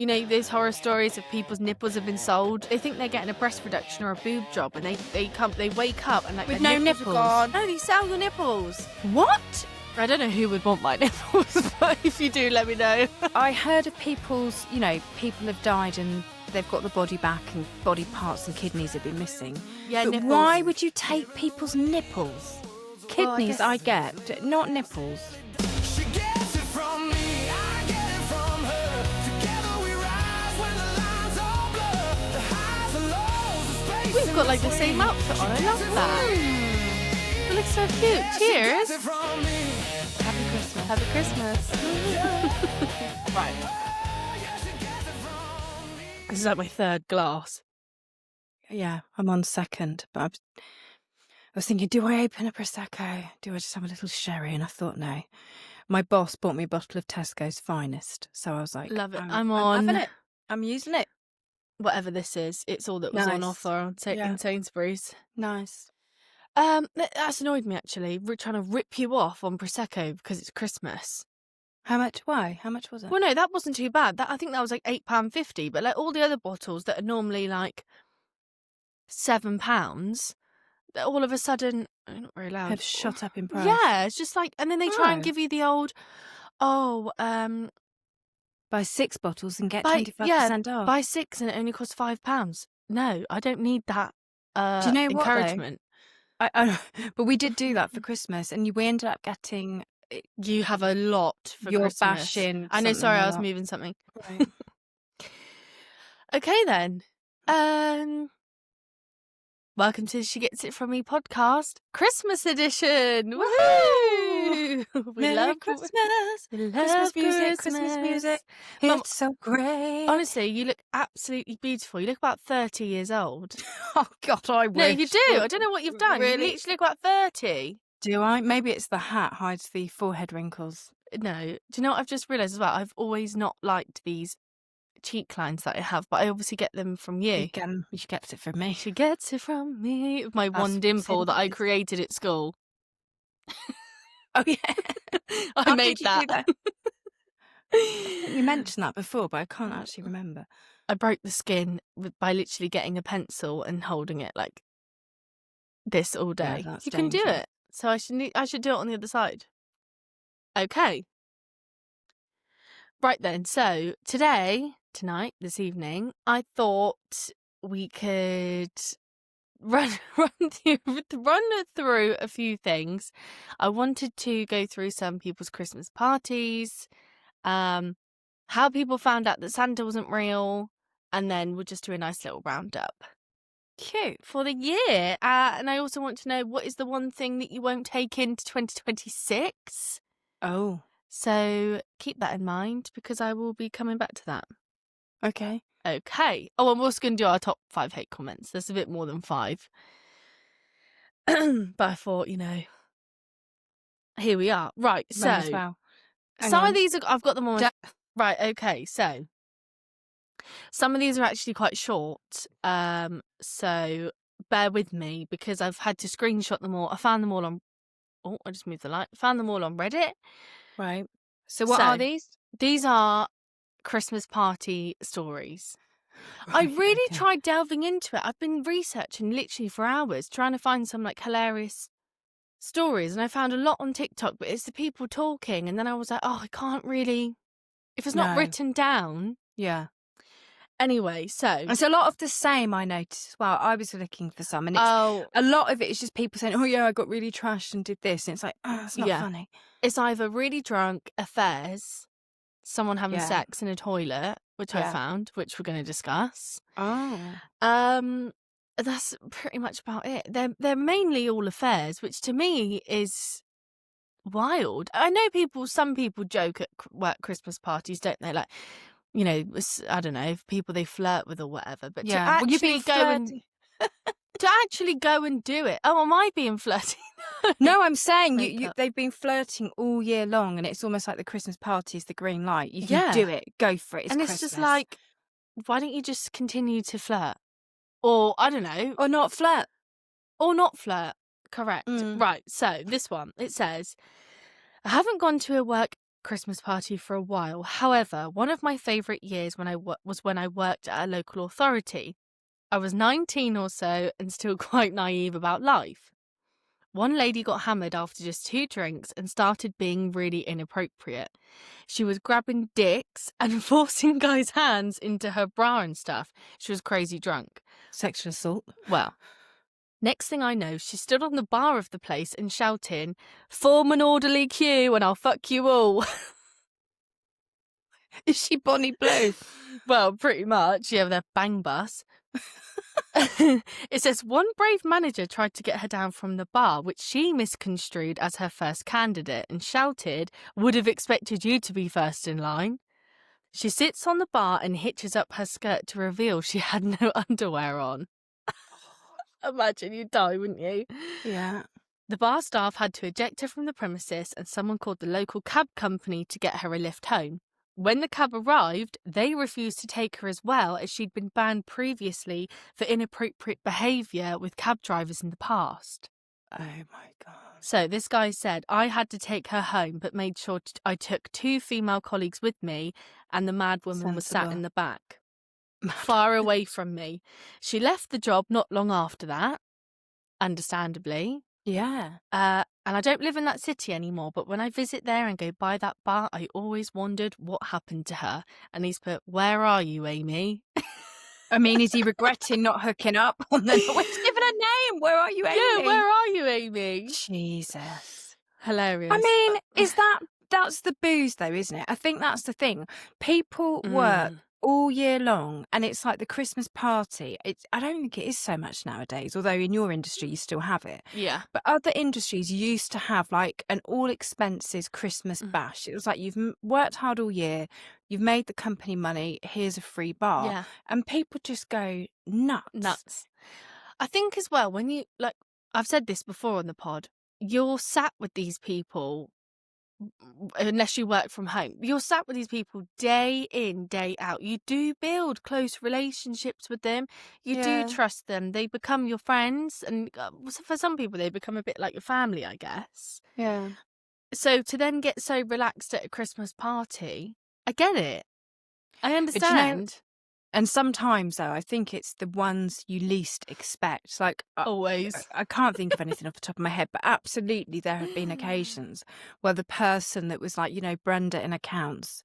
You know, those horror stories of people's nipples have been sold. They think they're getting a breast reduction or a boob job, and they wake up and like With their no nipples are nipples. gone. No, they sell your nipples. What? I don't know who would want my nipples, but if you do, let me know. I heard of people's, people have died and they've got the body back and body parts and kidneys have been missing. Yeah, but nipples. why would you take people's nipples? Kidneys, Well, I get, not nipples. She gets it from me, I get it from her. Together we rise when the lines all blur. The highs and lows, the space We've got like the same outfit on. I love that. It looks so cute. Cheers. Happy Christmas. Happy Christmas. Right. This is like my third glass. Yeah, I'm on second, but I was thinking, do I open a Prosecco? Do I just have a little sherry? And I thought, no. My boss bought me a bottle of Tesco's Finest, so I was like, Love it. I'm on having it. I'm using it. whatever this is. It's all that was on Nice. offer on in Sainsbury's. Nice. That's annoyed me actually. We're trying to rip you off on Prosecco because it's Christmas. How much? Why? How much was it? Well, no, that wasn't too bad. I think that was like £8.50. But like all the other bottles that are normally like £7, all of a sudden, not very loud, Have shot up in price. Yeah, it's just like, and then they try and Oh. give you the old, Buy 6 bottles and get buy 25% off. buy 6 and it only costs £5. No, I don't need that. Do you know what, though? encouragement? I but we did do that for Christmas, and we ended up getting You have a lot for your Christmas. bashing. I know. something Sorry, a I was lot. moving something. Right. Okay then. Welcome to the She Gets It From Me podcast, Christmas edition. Woohoo! We Merry love Christmas. We love Christmas music. Christmas music. Mum, It's so great. honestly, you look absolutely beautiful. You look about 30 years old. Oh God, I wish. No, you do. I don't know what you've done. Really? You literally look about 30. Do I? Maybe it's the hat hides the forehead wrinkles. No. Do you know what I've just realised as well? I've always not liked these cheek lines that I have, but I obviously get them from you. You get it from me. She gets it from me. My That's one dimple that I simple. created at school. Oh yeah, I How made did you do that. You mentioned that before, but I can't actually remember. I broke the skin by literally getting a pencil and holding it like this all Yeah, day. that's You can do dangerous. it. So I should do it on the other side. Okay. Right then. So tonight, this evening, I thought we could run through a few things. I wanted to go through some people's Christmas parties, how people found out that Santa wasn't real, and then we'll just do a nice little roundup. Cute for the year. And I also want to know, what is the one thing that you won't take into 2026? Oh, So keep that in mind because I will be coming back to that. okay. Okay. Oh, I'm also going to do our top 5 hate comments. There's a bit more than 5. But I thought, here we are. Right. So May as well. Hang some on. of these I've got them on my... Right. Okay. So some of these are actually quite short. So bear with me because I've had to screenshot them all. I found them all on... Oh, I just moved the light. Found them all on Reddit. Right. So what are these? These are Christmas party stories. I Right, really okay. tried delving into it. I've been researching literally for hours, trying to find some like hilarious stories, and I found a lot on TikTok, but it's the people talking, and then I was like, oh, I can't really, if it's not No. written down. Yeah. Anyway, so It's a lot of the same, I noticed as well. I was looking for some, and it's oh, a lot of it is just people saying, "Oh yeah, I got really trashed and did this," and it's like, oh, it's not Yeah. funny. it's either really drunk affairs, someone having Yeah. sex in a toilet, which I Yeah. found, which we're going to discuss. Oh, That's pretty much about it. They're mainly all affairs, which to me is wild. I know some people joke at work Christmas parties, don't they? Like, I don't know, people they flirt with or whatever. But yeah. to Well, you're actually being go and do it. Oh, am I being flirty? No, I'm saying Make you up. they've been flirting all year long, and it's almost like the Christmas party is the green light. You Yeah. can do it, go for it. It's and Christmas. it's just like, why don't you just continue to flirt? Or I don't know, or not flirt. or not flirt. Correct. Mm. Right. So this one, it says, I haven't gone to a work Christmas party for a while. However, one of my favourite years was when I worked at a local authority. I was 19 or so and still quite naive about life. One lady got hammered after just 2 drinks and started being really inappropriate. She was grabbing dicks and forcing guys' hands into her bra and stuff. She was crazy drunk. Sexual assault. Well, next thing I know, she stood on the bar of the place and shouting, "Form an orderly queue and I'll fuck you all." Is she Bonnie Blue? Well, pretty much. Yeah, they're bang bus. It says one brave manager tried to get her down from the bar, which she misconstrued as her first candidate and shouted, "Would have expected you to be first in line." She sits on the bar and hitches up her skirt to reveal she had no underwear on. Imagine, you'd die, wouldn't you? Yeah. The bar staff had to eject her from the premises and someone called the local cab company to get her a lift home. When the cab arrived, they refused to take her as well, as she'd been banned previously for inappropriate behaviour with cab drivers in the past. Oh my God. So this guy said, I had to take her home, but made sure I took 2 female colleagues with me, and the mad woman was sat in the back, far away from me. She left the job not long after that, understandably. Yeah. And I don't live in that city anymore, but when I visit there and go by that bar, I always wondered what happened to her. And he's put, "Where are you, Amy?" I mean, is he regretting not hooking up on the... What's given her name? Where are you, Amy? Yeah, where are you, Amy? Jesus. Hilarious. I mean, that's the booze though, isn't it? I think that's the thing. People work all year long, and it's like the Christmas party. I don't think it is so much nowadays, although in your industry you still have it. Yeah. But other industries used to have like an all expenses Christmas bash. It was like, you've worked hard all year, you've made the company money, here's a free bar. Yeah. And people just go nuts. I think as well, when you, like, I've said this before on the pod, you're sat with these people, unless you work from home, you're sat with these people day in, day out. You do build close relationships with them. You do trust them. They become your friends. And for some people, they become a bit like your family, I guess. Yeah. So to then get so relaxed at a Christmas party, I get it. I But understand. and sometimes, though, I think it's the ones you least expect. Like, Always. I can't think of anything off the top of my head, but absolutely there have been occasions where the person that was like, Brenda in accounts,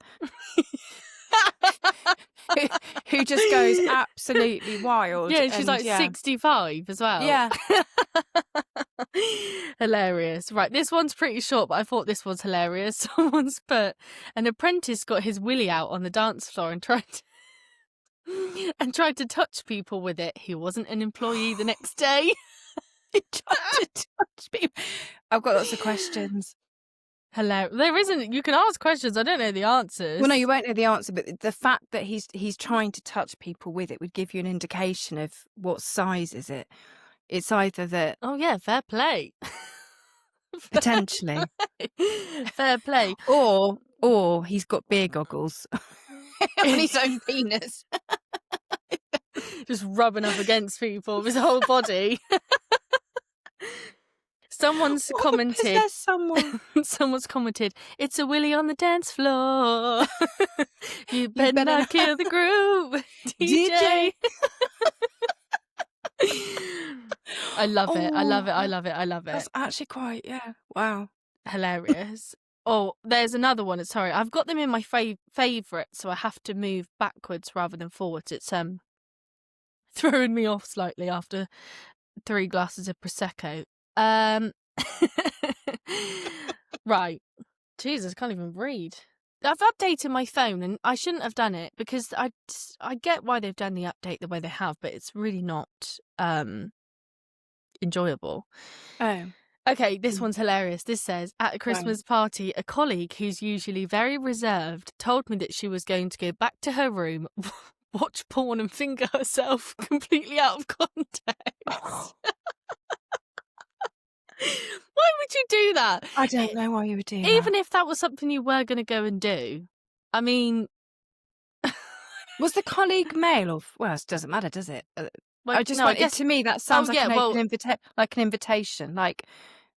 who just goes absolutely wild. Yeah, she's and, like 65 as well. Yeah. Hilarious. Right, this one's pretty short, but I thought this was hilarious. Someone's put, an apprentice got his willy out on the dance floor and tried to touch people with it. He wasn't an employee the next day. He tried to touch people. I've got lots of questions. Hilarious. There isn't. You can ask questions. I don't know the answers. Well, no, you won't know the answer, but the fact that he's trying to touch people with it would give you an indication of what size is it. It's either that... Oh, yeah, fair play. Potentially. Fair play. Or he's got beer goggles on his own penis. Just rubbing up against people with his whole body. Someone's commented. Someone's commented, "It's a willy on the dance floor. You better not kill the groove, DJ." I love it. I love it. I love it. I love it. That's actually quite, wow. Hilarious. Oh, there's another one. Sorry, I've got them in my favourite, so I have to move backwards rather than forwards. It's throwing me off slightly after 3 glasses of Prosecco. Right. Jesus, I can't even read. I've updated my phone and I shouldn't have done it because I get why they've done the update the way they have, but it's really not enjoyable. Oh. Okay, this one's hilarious. This says, at a Christmas party, a colleague who's usually very reserved told me that she was going to go back to her room, watch porn and finger herself completely out of context. Why would you do that? I don't know why you would do that. Even if that was something you were going to go and do. I mean... Was the colleague male or... Well, it doesn't matter, does it? Well, to me, that sounds like an invitation. Like,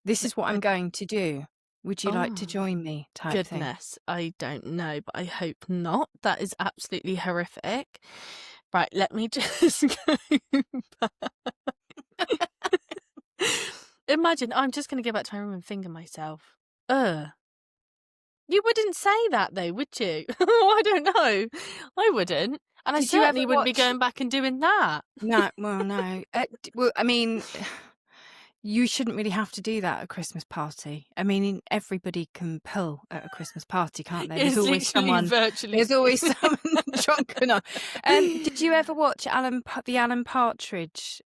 this is what I'm going to do. Would you like to Oh, join me type thing? goodness, I don't know, but I hope not. That is absolutely horrific. Right, let me just go back. Imagine, I'm just going to go back to my room and finger myself. Ugh. You wouldn't say that though, would you? I don't know. I wouldn't. And I Did you ever certainly wouldn't be watch? going back and doing that. No, well, no. Well, I mean, you shouldn't really have to do that at a Christmas party. I mean, everybody can pull at a Christmas party, can't they? It's literally virtually. There's always someone drunk enough. Did you ever watch the Alan Partridge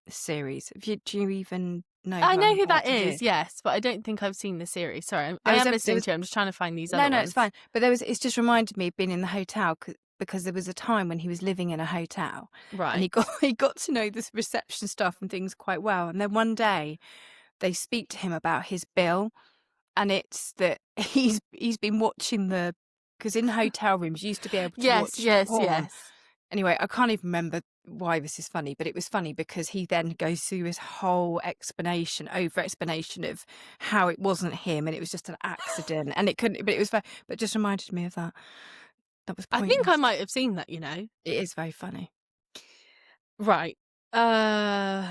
series? Do you even know? I know Alan who that Partridge is, yes, but I don't think I've seen the series. Sorry, I There am was listening to it. I'm just trying to find these other No, ones. it's fine. But it's just reminded me of being in the hotel because there was a time when he was living in a hotel and he Right. got to know this reception staff and things quite well. And then one day they speak to him about his bill, and it's that he's been watching because in hotel rooms you used to be able to Yes, watch porn. yes. Anyway, I can't even remember why this is funny, but it was funny because he then goes through this whole explanation of how it wasn't him and it was just an accident and it couldn't, but it was, but it just reminded me of that. That was I pointless. think I might have seen that, you know. It is very funny. Right. God.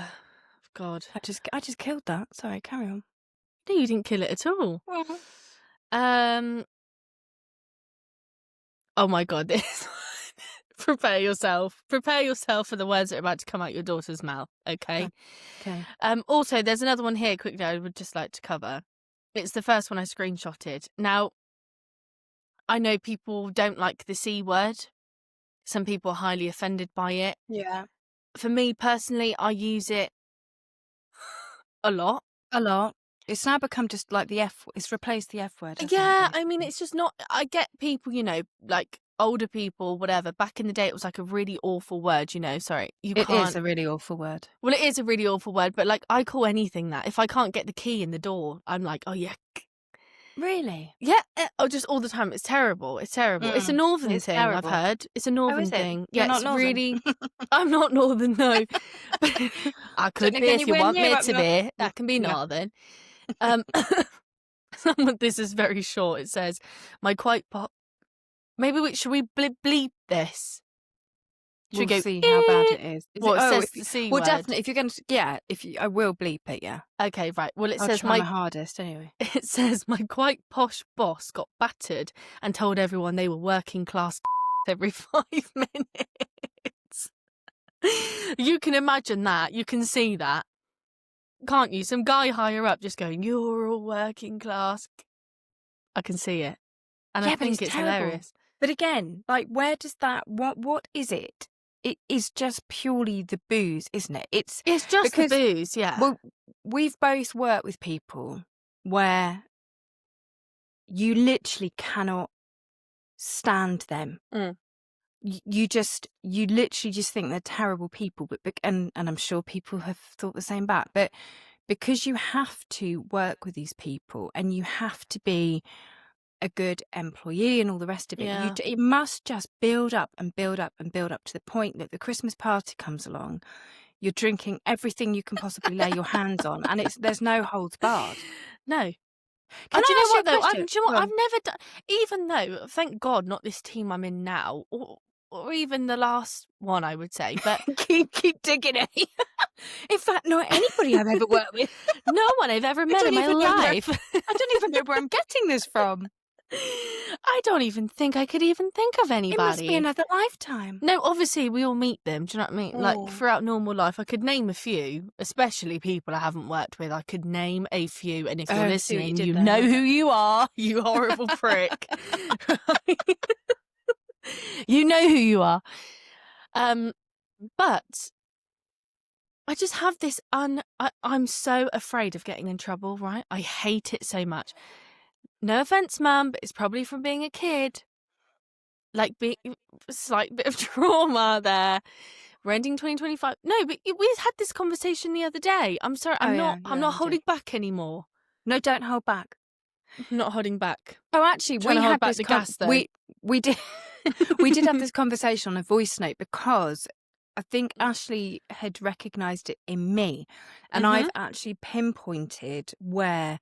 I just killed that. Sorry, carry on. No, you didn't kill it at all. Oh my God, this. Prepare yourself for the words that are about to come out your daughter's mouth, okay? Okay. Also, there's another one here quickly I would just like to cover. It's the first one I screenshotted. Now, I know people don't like the C word. Some people are highly offended by it. Yeah. For me personally, I use it a lot. A lot. It's now become just like it's replaced the F word. Yeah, I mean, it's just not, I get people, you know, like older people, whatever. Back in the day, it was like a really awful word, you know, sorry. It is a really awful word. Well, it is a really awful word, but like I call anything that. If I can't get the key in the door, I'm like, oh yeah. Really? Yeah, just all the time. It's terrible. It's terrible. It's a northern It's thing, terrible. I've heard. It's a northern is it? thing. You're Yeah, not it's northern? really. I'm not northern, no. I could be if you want me to be. That can be Yeah. northern. This is very short. It says, "My quite pop." Maybe should we bleep this? Should we go see how bad it is. Well, it says the C word. Well, definitely. If you're going to, I will bleep it. Yeah. Okay, right. Well, I'll says try my hardest anyway. It says my quite posh boss got battered and told everyone they were working class every 5 minutes. You can imagine that. You can see that, can't you? Some guy higher up just going, "You're all working class." I can see it, and I think it's hilarious. But again, like, where does that? What is it? It is just purely the booze, isn't it? It's just the booze, yeah. Well, we've both worked with people where you literally cannot stand them. You literally just think they're terrible people, but and I'm sure people have thought the same back. But because you have to work with these people and you have to be a good employee and all the rest of it, Yeah. it must just build up and build up and build up to the point that the Christmas party comes along. You're drinking everything you can possibly lay your hands on, and there's no holds barred. No. Do you know what though? question? Do you know what? I've never done. Even though, thank God, not this team I'm in now, or even the last one, I would say. But keep digging it. In fact, not anybody I've ever worked with. No one I've ever met in my life. I don't even know where I'm getting this from. I don't even think I could even think of anybody. It must be another lifetime. No, obviously we all meet them. Do you know what I mean? Oh. Like throughout normal life, I could name a few, especially people I haven't worked with. I could name a few, and if you're listening, you know who you are. You horrible prick. You know who you are. But I just have this I'm so afraid of getting in trouble, right? I hate it so much. No offense, Mum, but it's probably from being a kid. Like, slight bit of trauma there. We're ending 2025. No, but we had this conversation the other day. I'm sorry, I'm not holding back anymore. No, don't hold back. I'm not holding back. Oh, actually, we had this gas, though. We did we did have this conversation on a voice note because I think Ashley had recognised it in me, and I've actually pinpointed where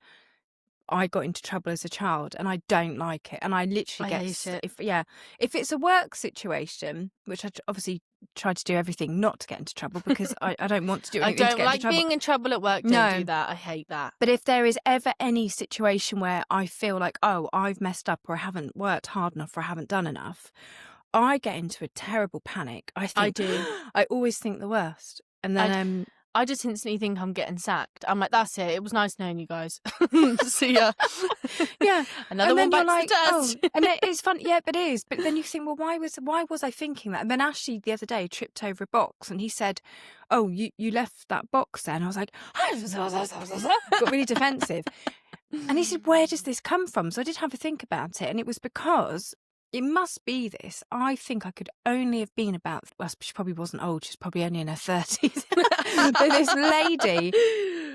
I got into trouble as a child, and I don't like it. And I literally I get hate it. if it's a work situation, which I obviously try to do everything not to get into trouble, because I don't want to do I anything to don't get like into trouble. being in trouble at work. Don't No. do that. I hate that. But if there is ever any situation where I feel like, oh, I've messed up, or I haven't worked hard enough, or I haven't done enough, I get into a terrible panic. I do. I always think the worst. And then I just instantly think I'm getting sacked. I'm like, that's it. It was nice knowing you guys. See ya. yeah, Another and one then you're bites like, the oh, dust. and it's fun. Yeah, but it is. But then you think, well, why was I thinking that? And then Ashley the other day tripped over a box, and he said, oh, you left that box there. And I was like, got really defensive. And he said, where does this come from? So I did have a think about it, and it was because it must be this. I think I could only have been about, well, she probably wasn't old. She's probably only in her 30s. But this lady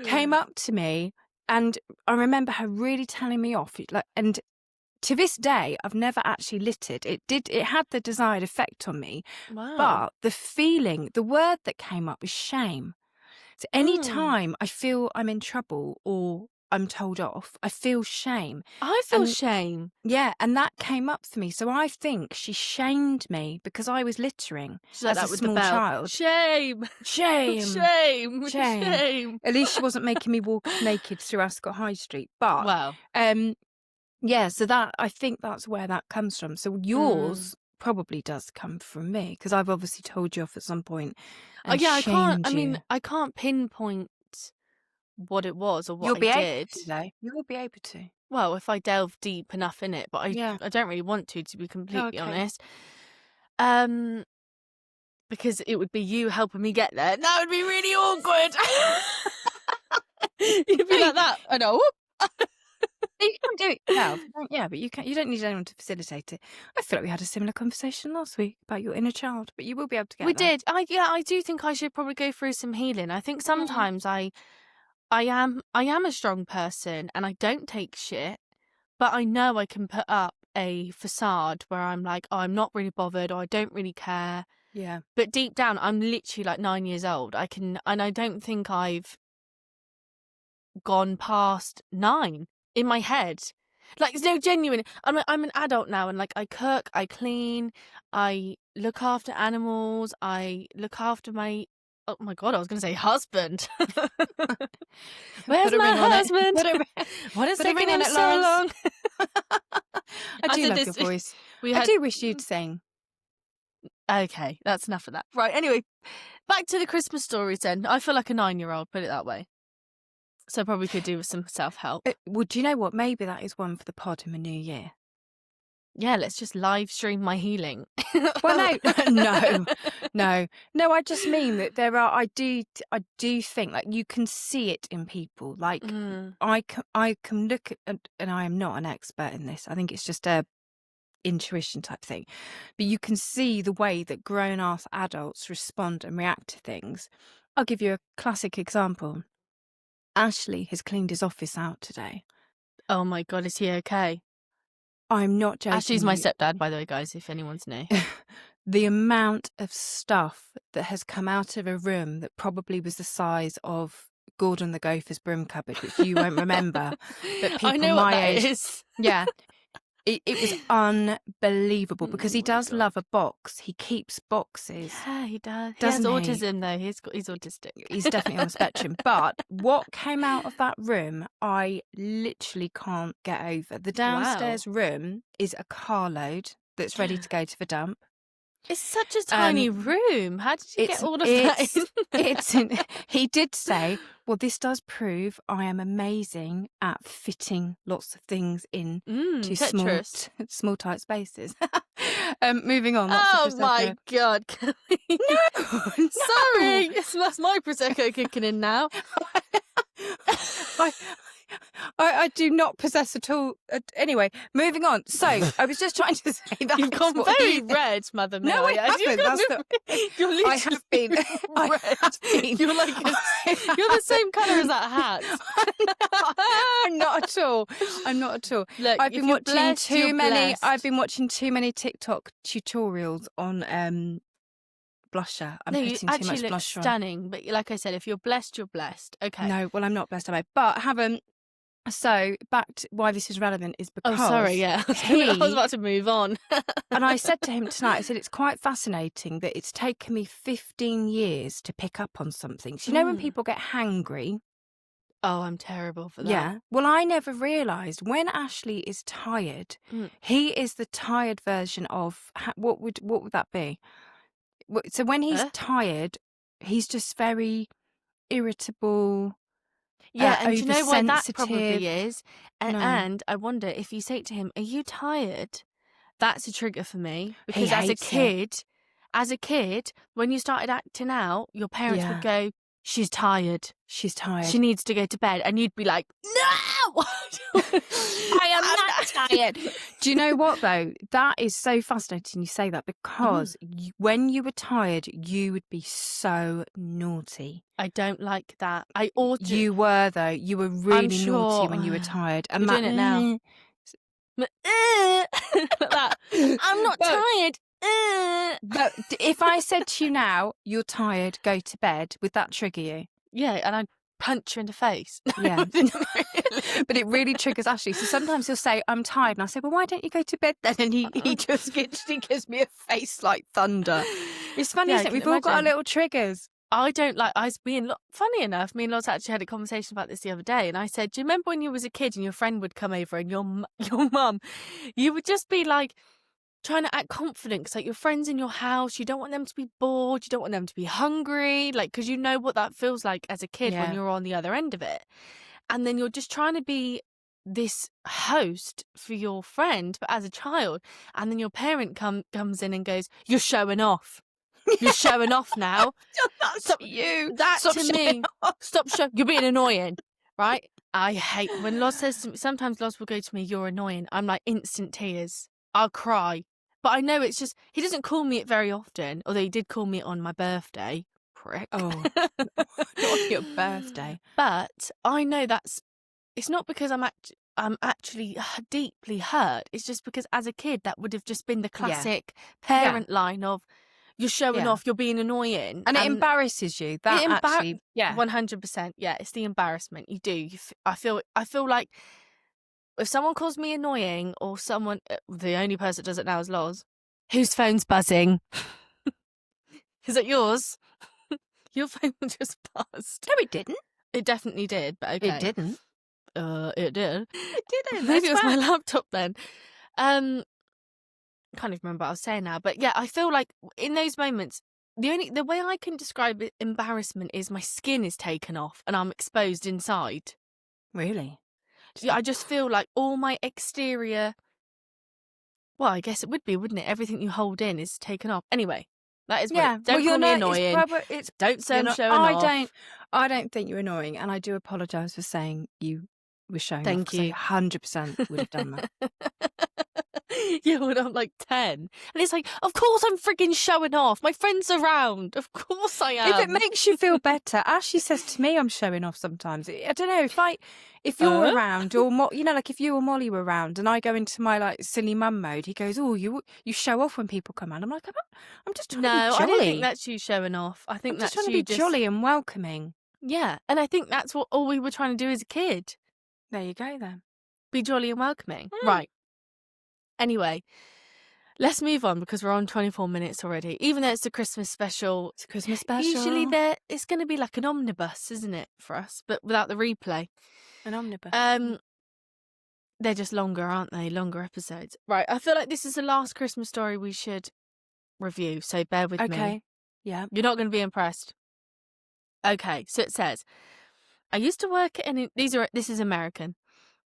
came up to me, and I remember her really telling me off. And to this day, I've never actually littered. It had the desired effect on me. Wow. But the word that came up was shame. So any time I feel I'm in trouble or I'm told off, I feel shame. I feel shame. Yeah, and that came up for me. So I think she shamed me because I was littering She's like as that a with small the bell. child. Shame. Shame. Shame. Shame. Shame. At least she wasn't making me walk naked through Ascot High Street. But Wow. yeah, so that, I think that's where that comes from. So yours probably does come from me, because I've obviously told you off at some point. And Yeah, I can't. shamed I mean, you. I can't pinpoint what it was or what You'll be I able did. to, though. You'll be able to. Well, if I delve deep enough in it, but Yeah. I don't really want to be completely Okay. honest. Because it would be you helping me get there. That would be really awkward. You'd be like that. I know. You can do it yourself. Yeah, but you don't need anyone to facilitate it. I feel like we had a similar conversation last week about your inner child, but you will be able to get We there. did. I do think I should probably go through some healing. I think sometimes I am a strong person and I don't take shit, but I know I can put up a facade where I'm like, oh, I'm not really bothered, or I don't really care. Yeah. But deep down, I'm literally like 9 years old. And I don't think I've gone past 9 in my head. Like, no, genuine. I'm an adult now, and like I cook, I clean, I look after animals, I look after my. Oh my god, I was going to say husband. Where's Put a my ring on it. husband? Put a ring- What is put a taking ring on him it, so Lawrence. long? I do said love this- your voice. We I had do wish you'd sing. Okay, that's enough of that. Right, anyway, back to the Christmas stories then. I feel like a 9-year-old, put it that way. So I probably could do with some self-help. Well, do you know what? Maybe that is one for the pod in the new year. Yeah, let's just live stream my healing. Well, no. I just mean that there are. I do think like you can see it in people. Like I can look at, and I am not an expert in this. I think it's just a intuition type thing, but you can see the way that grown-ass adults respond and react to things. I'll give you a classic example. Ashley has cleaned his office out today. Oh my god, is he okay? I'm not joking. Ashley's my you. stepdad, by the way, guys, if anyone's new. The amount of stuff that has come out of a room that probably was the size of Gordon the Gopher's broom cupboard, which you won't remember, but people I know my what that age, is. yeah, it was unbelievable because he Oh my does God. love a box. He keeps boxes. Yeah, he does. Doesn't he he? has autism, though. He's autistic. He's definitely on the spectrum. But what came out of that room, I literally can't get over. The downstairs room is a carload that's ready to go to the dump. It's such a tiny room. How did you get all of that in? He did say, well, this does prove I am amazing at fitting lots of things in to small tight spaces. Moving on. Oh my god. No. Sorry. That's my Prosecco kicking in now. I do not possess at all. Anyway, moving on. So I was just trying to say that You've gone very red, Mother Mary. No, I haven't. You're literally I have been. red. I have been. You're like you're the same colour as that hat. I'm not at all. I'm not at all. Look, I've been watching too many. Blessed. I've been watching too many TikTok tutorials on blusher. I'm putting too much actually look blusher on. stunning. But like I said, if you're blessed, you're blessed. Okay. No, well, I'm not blessed, am I? But I haven't. So back to why this is relevant is Oh, because sorry, yeah. I was about to move on. and I said to him tonight, I said, it's quite fascinating that it's taken me 15 years to pick up on something. So, you know, when people get hangry? Oh, I'm terrible for that. Yeah. Well, I never realised when Ashley is tired, he is the tired version of, what would that be? So when he's tired, he's just very irritable. Yeah, and do you know why that oversensitive. probably is? No. And I wonder if you say to him, "Are you tired?" That's a trigger for me because hates it. as a kid, when you started acting out, your parents would Yeah. go, "She's tired. She's tired. She needs to go to bed," and you'd be like, "No, I am not tired." Do you know what, though? That is so fascinating you say that because when you were tired, you would be so naughty. I don't like that. You were, though. You were really sure. naughty when you were tired. And You're doing it now. Like that. I'm not tired. But if I said to you now, you're tired, go to bed, would that trigger you? Yeah, and I'd punch you in the face. Yeah. But it really triggers Ashley. So sometimes he'll say, I'm tired. And I say, well, why don't you go to bed then? And he just gives me a face like thunder. It's funny, isn't it? We've all got our little triggers. I don't like, funny enough, me and Lots actually had a conversation about this the other day. And I said, do you remember when you was a kid and your friend would come over and your mum, you would just be like, trying to act confident because like your friends in your house, you don't want them to be bored, you don't want them to be hungry, like because you know what that feels like as a kid when you're on the other end of it, and then you're just trying to be this host for your friend, but as a child, and then your parent comes in and goes, "You're showing off. You're showing off now." That's you. That Stop to me. Stop showing. You're being annoying, right? I hate when Loz says to me. Sometimes Loz will go to me, "You're annoying." I'm like instant tears. I'll cry. But I know it's just, he doesn't call me it very often, although he did call me it on my birthday. Prick. Oh, not your birthday. But I know it's not because I'm actually deeply hurt. It's just because as a kid, that would have just been the classic parent line of, you're showing off, you're being annoying. And it embarrasses you. That actually, 100%. Yeah, it's the embarrassment. You do. I feel like, if someone calls me annoying or someone, the only person that does it now is Loz, whose phone's buzzing? Is it yours? Your phone just buzzed. No, it didn't. It definitely did, but okay. It didn't. It did. It didn't. Maybe it was my laptop then. Can't even remember what I was saying now. But yeah, I feel like in those moments, the way I can describe it, embarrassment is my skin is taken off and I'm exposed inside. Really? Yeah, I just feel like all my exterior, well, I guess it would be, wouldn't it? Everything you hold in is taken off. Anyway, that is what don't call me annoying. Don't say I'm showing off. I don't think you're annoying, and I do apologise for saying you were showing off. Thank you. 100% would have done that. Yeah, when I'm like 10. And it's like, of course I'm frigging showing off. My friend's around. Of course I am. If it makes you feel better, Ashley says to me I'm showing off sometimes. I don't know, if you're around, or like if you or Molly were around and I go into my like silly mum mode, he goes, "Oh, you show off when people come around." I'm like, I'm just trying to be jolly. I don't think that's you showing off. I think that's just trying to be jolly and welcoming. Yeah, and I think that's what all we were trying to do as a kid. There you go then. Be jolly and welcoming. Right. Anyway, let's move on because we're on 24 minutes already. Even though it's a Christmas special. It's a Christmas special. Usually it's going to be like an omnibus, isn't it, for us? But without the replay. An omnibus. They're just longer, aren't they? Longer episodes. Right. I feel like this is the last Christmas story we should review, so bear with me. Okay. Yeah. You're not going to be impressed. Okay. So it says, I used to work at this is American.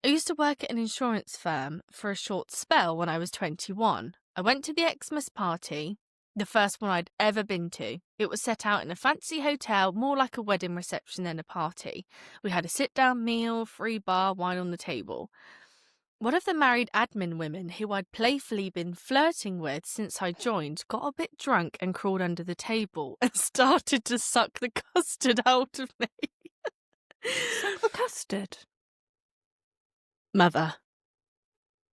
I used to work at an insurance firm for a short spell when I was 21. I went to the Xmas party, the first one I'd ever been to. It was set out in a fancy hotel, more like a wedding reception than a party. We had a sit-down meal, free bar, wine on the table. One of the married admin women who I'd playfully been flirting with since I joined got a bit drunk and crawled under the table and started to suck the custard out of me. Suck the custard? Mother.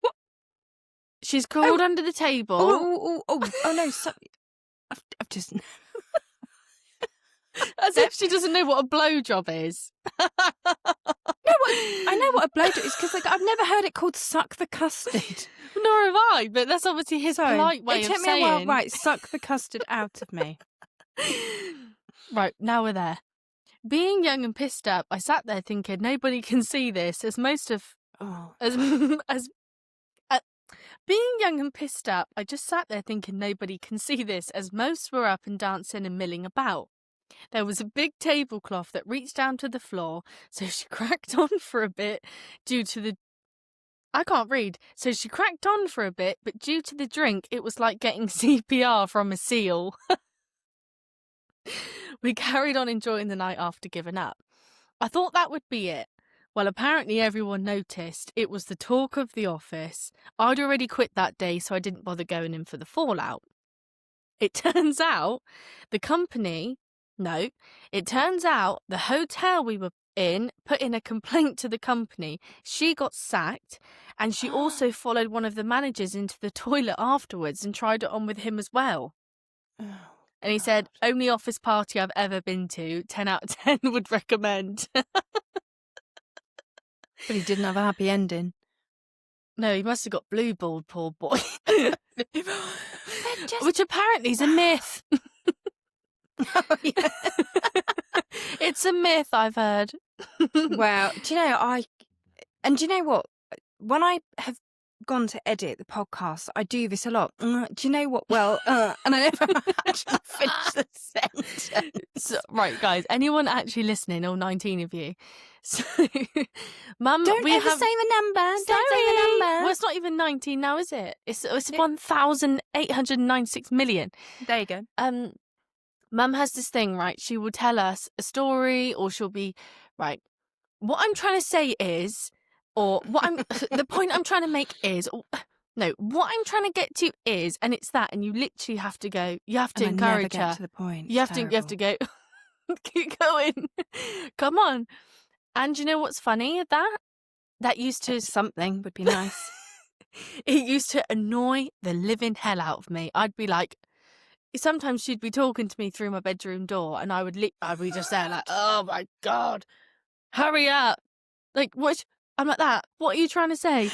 What? She's crawled under the table. Oh no, I've just... As if she doesn't know what a blowjob is. No, know what a blowjob is because I've never heard it called suck the custard. Nor have I, but that's obviously his polite way it of took me saying. a while. Right, suck the custard out of me. Right, now we're there. Being young and pissed up, I sat there thinking nobody can see this, as most of Oh, as being young and pissed up, I just sat there thinking nobody can see this, as most were up and dancing and milling about. There was a big tablecloth that reached down to the floor, so she cracked on for a bit due to the... I can't read. So she cracked on for a bit, but due to the drink, it was like getting CPR from a seal. We carried on enjoying the night after giving up. I thought that would be it. Well, apparently everyone noticed. It was the talk of the office. I'd already quit that day, so I didn't bother going in for the fallout. It turns out the hotel we were in put in a complaint to the company. She got sacked, and she also followed one of the managers into the toilet afterwards and tried it on with him as well. And he said, only office party I've ever been to, 10 out of 10 would recommend. But he didn't have a happy ending. No, he must have got blue balled, poor boy. Which apparently is a myth. Oh, yeah. It's a myth, I've heard. Well, do you know, do you know what? When I have gone to edit the podcast, I do this a lot. Do you know what? Well, and I never actually finish the sentence. So, right, guys, anyone actually listening, all 19 of you? So, Mum, Don't we ever have... say the number. Don't say the Sorry. number. Well, it's not even 19 now, is it? It's 1,896 million. There you go. Mum has this thing, right? She will tell us a story, or she'll be right. What I'm trying to say is, or what I'm the point I'm trying to make is, no, what I'm trying to get to is, and it's that, and you literally have to go. You have to And I never encourage get her. to the point. You have to go. Keep going. Come on. And you know what's funny? That used to Something would be nice. it used to annoy the living hell out of me. I'd be like, sometimes she'd be talking to me through my bedroom door, and I'd be just there like, oh my God, hurry up. Like, what? I'm like that. What are you trying to say?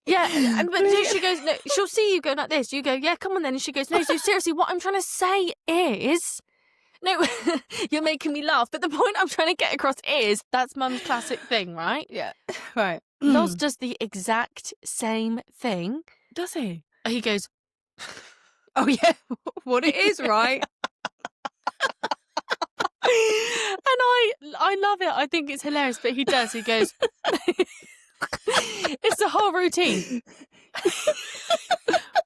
Yeah, but she goes, no, she'll see you going like this. You go, yeah, come on then. And she goes, no, so seriously, what I'm trying to say is, no, you're making me laugh. But the point I'm trying to get across is, that's Mum's classic thing, right? Yeah. Right. Loz does the exact same thing. Does he? He goes, oh yeah, what it is, right? and I love it. I think it's hilarious. But he does. He goes, it's the whole routine.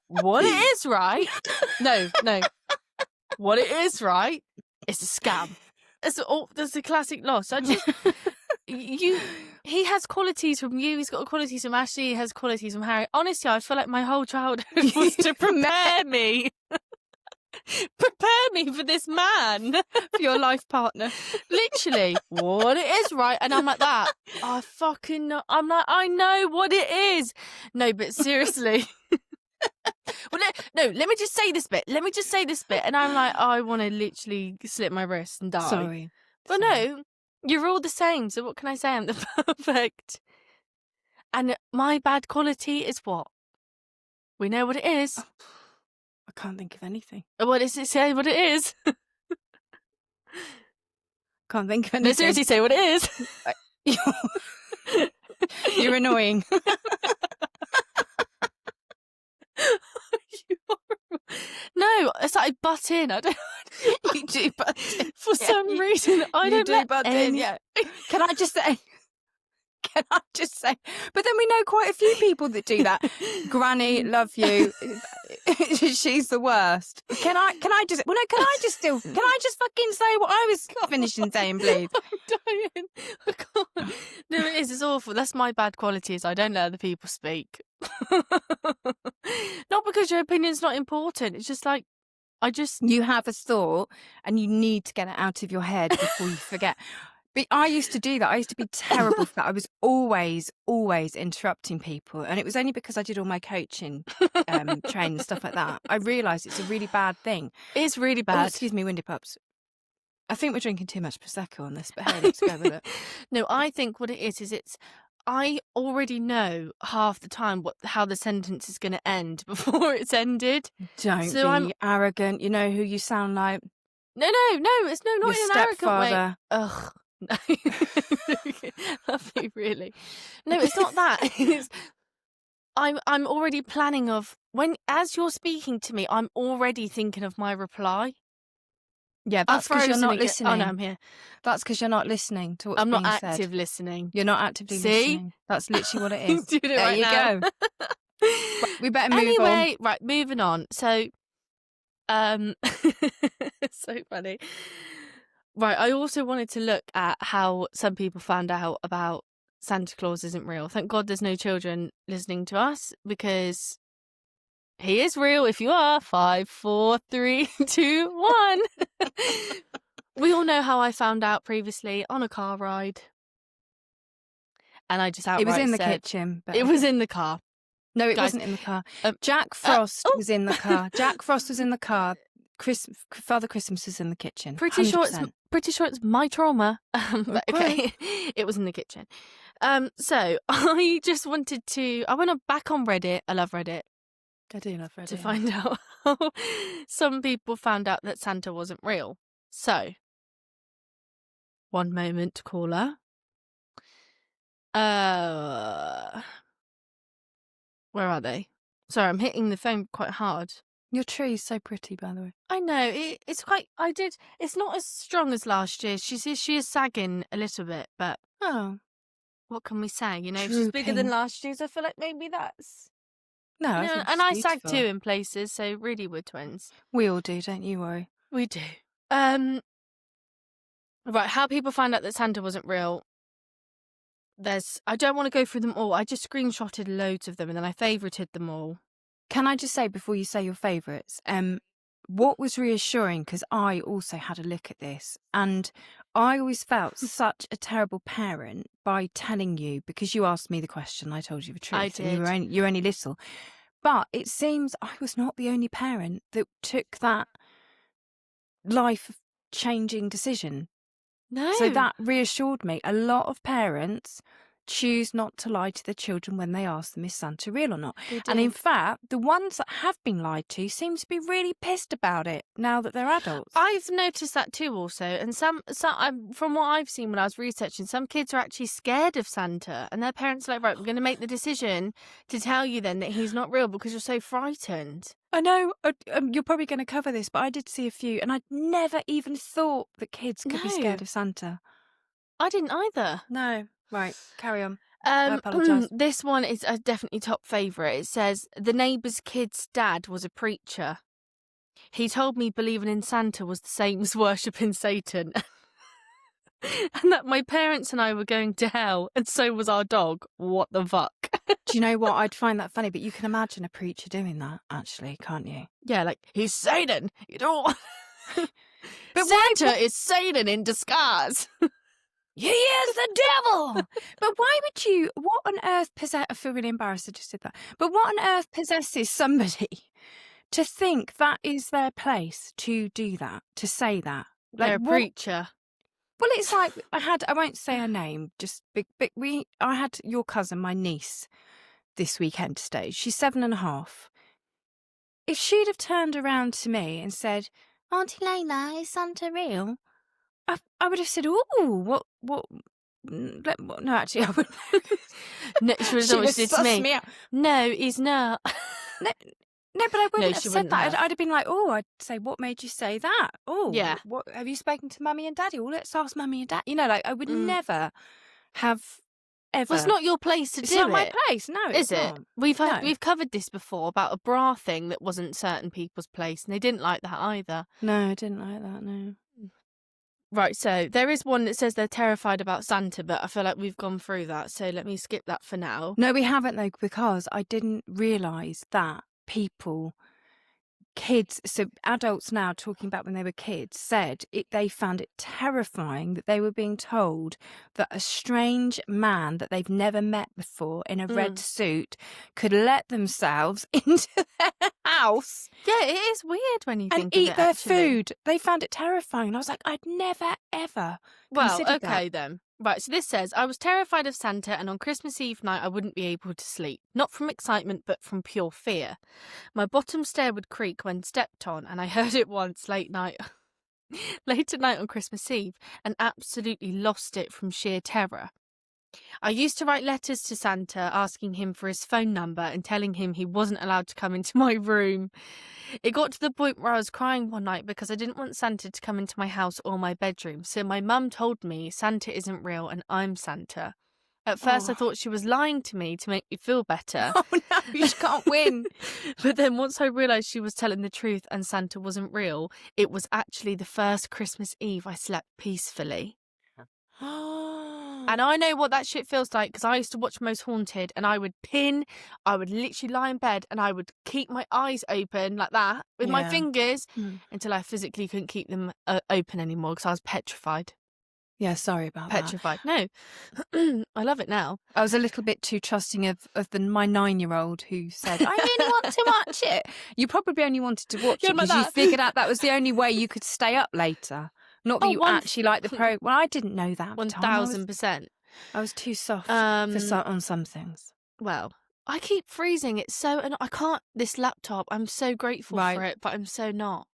What it is, right? No. What it is, right? It's a scam. That's the classic loss. He has qualities from you. He's got qualities from Ashley. He has qualities from Harry. Honestly, I feel like my whole childhood was to prepare me. Prepare me for this man. For your life partner. Literally, what it is, right? And I'm like that. I fucking know. I'm like, I know what it is. No, but seriously. Well, let me just say this bit. And I'm like, I want to literally slit my wrist and die. Sorry. But no, you're all the same. So what can I say? I'm the perfect. And my bad quality is what? We know what it is. I can't think of anything. What does it say what it is? Can't think of anything. No, seriously, say what it is. You're annoying. No, it's like I butt in. I don't. You do butt in. For some reason, I don't let butt in. any... Yeah. Can I just say? But then we know quite a few people that do that. Granny, love you. She's the worst. Can I just fucking say what I was finishing saying, please? I'm dying. I can't. No, it is. It's awful. That's my bad quality. Is I don't let other people speak. Not because your opinion's not important. It's just like You have a thought and you need to get it out of your head before you forget. But I used to do that. I used to be terrible for that. I was always interrupting people. And it was only because I did all my coaching training and stuff like that. I realised it's a really bad thing. It's really Oh, bad. excuse me, Windy Pups. I think we're drinking too much Prosecco on this, but hey, let's go with it. No, I think what it is I already know half the time how the sentence is going to end before it's ended. Don't So be I'm arrogant. You know who you sound like? no, it's no, not Your in an arrogant way. stepfather. Ugh. No. Lovely, really. No, it's not that. It's I'm already planning of as you're speaking to me, I'm already thinking of my reply. Yeah, that's because you're frozen not again. listening. Oh no, I'm here. That's because you're not listening to what's I'm being not said. active listening. You're not actively See? listening. That's literally what it is. Doing it there right you now. go. We better move on. Anyway, right, moving on. So, so funny. Right, I also wanted to look at how some people found out about Santa Claus isn't real. Thank God there's no children listening to us, because he is real. If you are, 5, 4, 3, 2, 1. We all know how I found out previously on a car ride. And I just outright It was in the said, kitchen. But it was in the car. No, it Guys, wasn't in the car. um, Jack Frost oh. was in the car. Jack Frost was in the car. Father Christmas was in the kitchen. Pretty sure 100%. it's my trauma. But okay, it was in the kitchen. So I just wanted to. I went back on Reddit. I love Reddit. I do love Reddit. To find out how some people found out that Santa wasn't real. So, one moment, caller. Where are they? Sorry, I'm hitting the phone quite hard. Your tree is so pretty, by the way. I know, it's quite. It's not as strong as last year. She is sagging a little bit, but what can we say? You know, if she's bigger than Drooping. last year's, I feel like maybe that's. No, I You know, think and it's I sag beautiful. too in places, so really we're twins. We all do, don't you worry. We do. Right, how people find out that Santa wasn't real. I don't want to go through them all. I just screenshotted loads of them and then I favorited them all. Can I just say, before you say your favourites, what was reassuring, because I also had a look at this, and I always felt such a terrible parent by telling you, because you asked me the question, I told you the truth. I And did. you're only little. But it seems I was not the only parent that took that life-changing decision. No. So that reassured me. A lot of parents choose not to lie to their children when they ask them, is Santa real or not? They And in do. fact, the ones that have been lied to seem to be really pissed about it now that they're adults. I've noticed that too also. And some from what I've seen when I was researching, some kids are actually scared of Santa and their parents are like, right, we're going to make the decision to tell you then that he's not real because you're so frightened. I know you're probably going to cover this, but I did see a few, and I'd never even thought that kids could be scared No. of Santa. I didn't either. No. Right, carry on. I apologise. This one is a definitely top favourite. It says, the neighbour's kid's dad was a preacher. He told me believing in Santa was the same as worshipping Satan. And that my parents and I were going to hell, and so was our dog. What the fuck? Do you know what? I'd find that funny, but you can imagine a preacher doing that, actually, can't you? Yeah, like, he's Satan. You know, But Santa is Satan in disguise. He is the devil! But why would you... What on earth I feel really embarrassed I just did that. But what on earth possesses somebody to think that is their place to do that, to say that? They're a what- preacher. Well, it's like I won't say her name, just I had your cousin, my niece, this weekend stay. She's 7.5. If she'd have turned around to me and said, Auntie Layla, is Santa real? I would have said, ooh, what? No, actually, I wouldn't. No, she was always did to sussed me. out. No, he's not. No, but I wouldn't she have said wouldn't that. have. I'd have been like, I'd say, what made you say that? Yeah. What have you spoken to Mummy and Daddy? Well, let's ask Mummy and Dad. You know, like I would never have ever. Well, it's not your place to It's do not it. my place. No, Is it's it? not. We've covered this before about a bra thing that wasn't certain people's place, and they didn't like that either. No, I didn't like that. No. Right, so there is one that says they're terrified about Santa, but I feel like we've gone through that, so let me skip that for now. No, we haven't though, because I didn't realise that people kids, so adults now talking about when they were kids, said they found it terrifying that they were being told that a strange man that they've never met before in a red suit could let themselves into their house Yeah, it is weird when you and think of eat it, their actually. food. They found it terrifying. And I was like, I'd never, ever considered that. Okay then. Right, so this says, I was terrified of Santa, and on Christmas Eve night I wouldn't be able to sleep. Not from excitement, but from pure fear. My bottom stair would creak when stepped on, and I heard it once late at night on Christmas Eve, and absolutely lost it from sheer terror. I used to write letters to Santa asking him for his phone number and telling him he wasn't allowed to come into my room. It got to the point where I was crying one night because I didn't want Santa to come into my house or my bedroom, so my mum told me Santa isn't real and I'm Santa. At first I thought she was lying to me to make me feel better. Oh no, you can't win. But then once I realised she was telling the truth and Santa wasn't real, it was actually the first Christmas Eve I slept peacefully. And I know what that shit feels like because I used to watch Most Haunted and I would literally lie in bed and I would keep my eyes open like that with my fingers until I physically couldn't keep them open anymore because I was petrified. Yeah, sorry about that. Petrified. No, I love it now. I was a little bit too trusting of my 9-year-old who said, I really want to watch it. You probably only wanted to watch it because you figured out that was the only way you could stay up later. Not that you actually like the program. Well, I didn't know that. 1000%. I was too soft on some things. Well, I keep freezing. It's so... And I can't... This laptop, I'm so grateful for it, but I'm so not.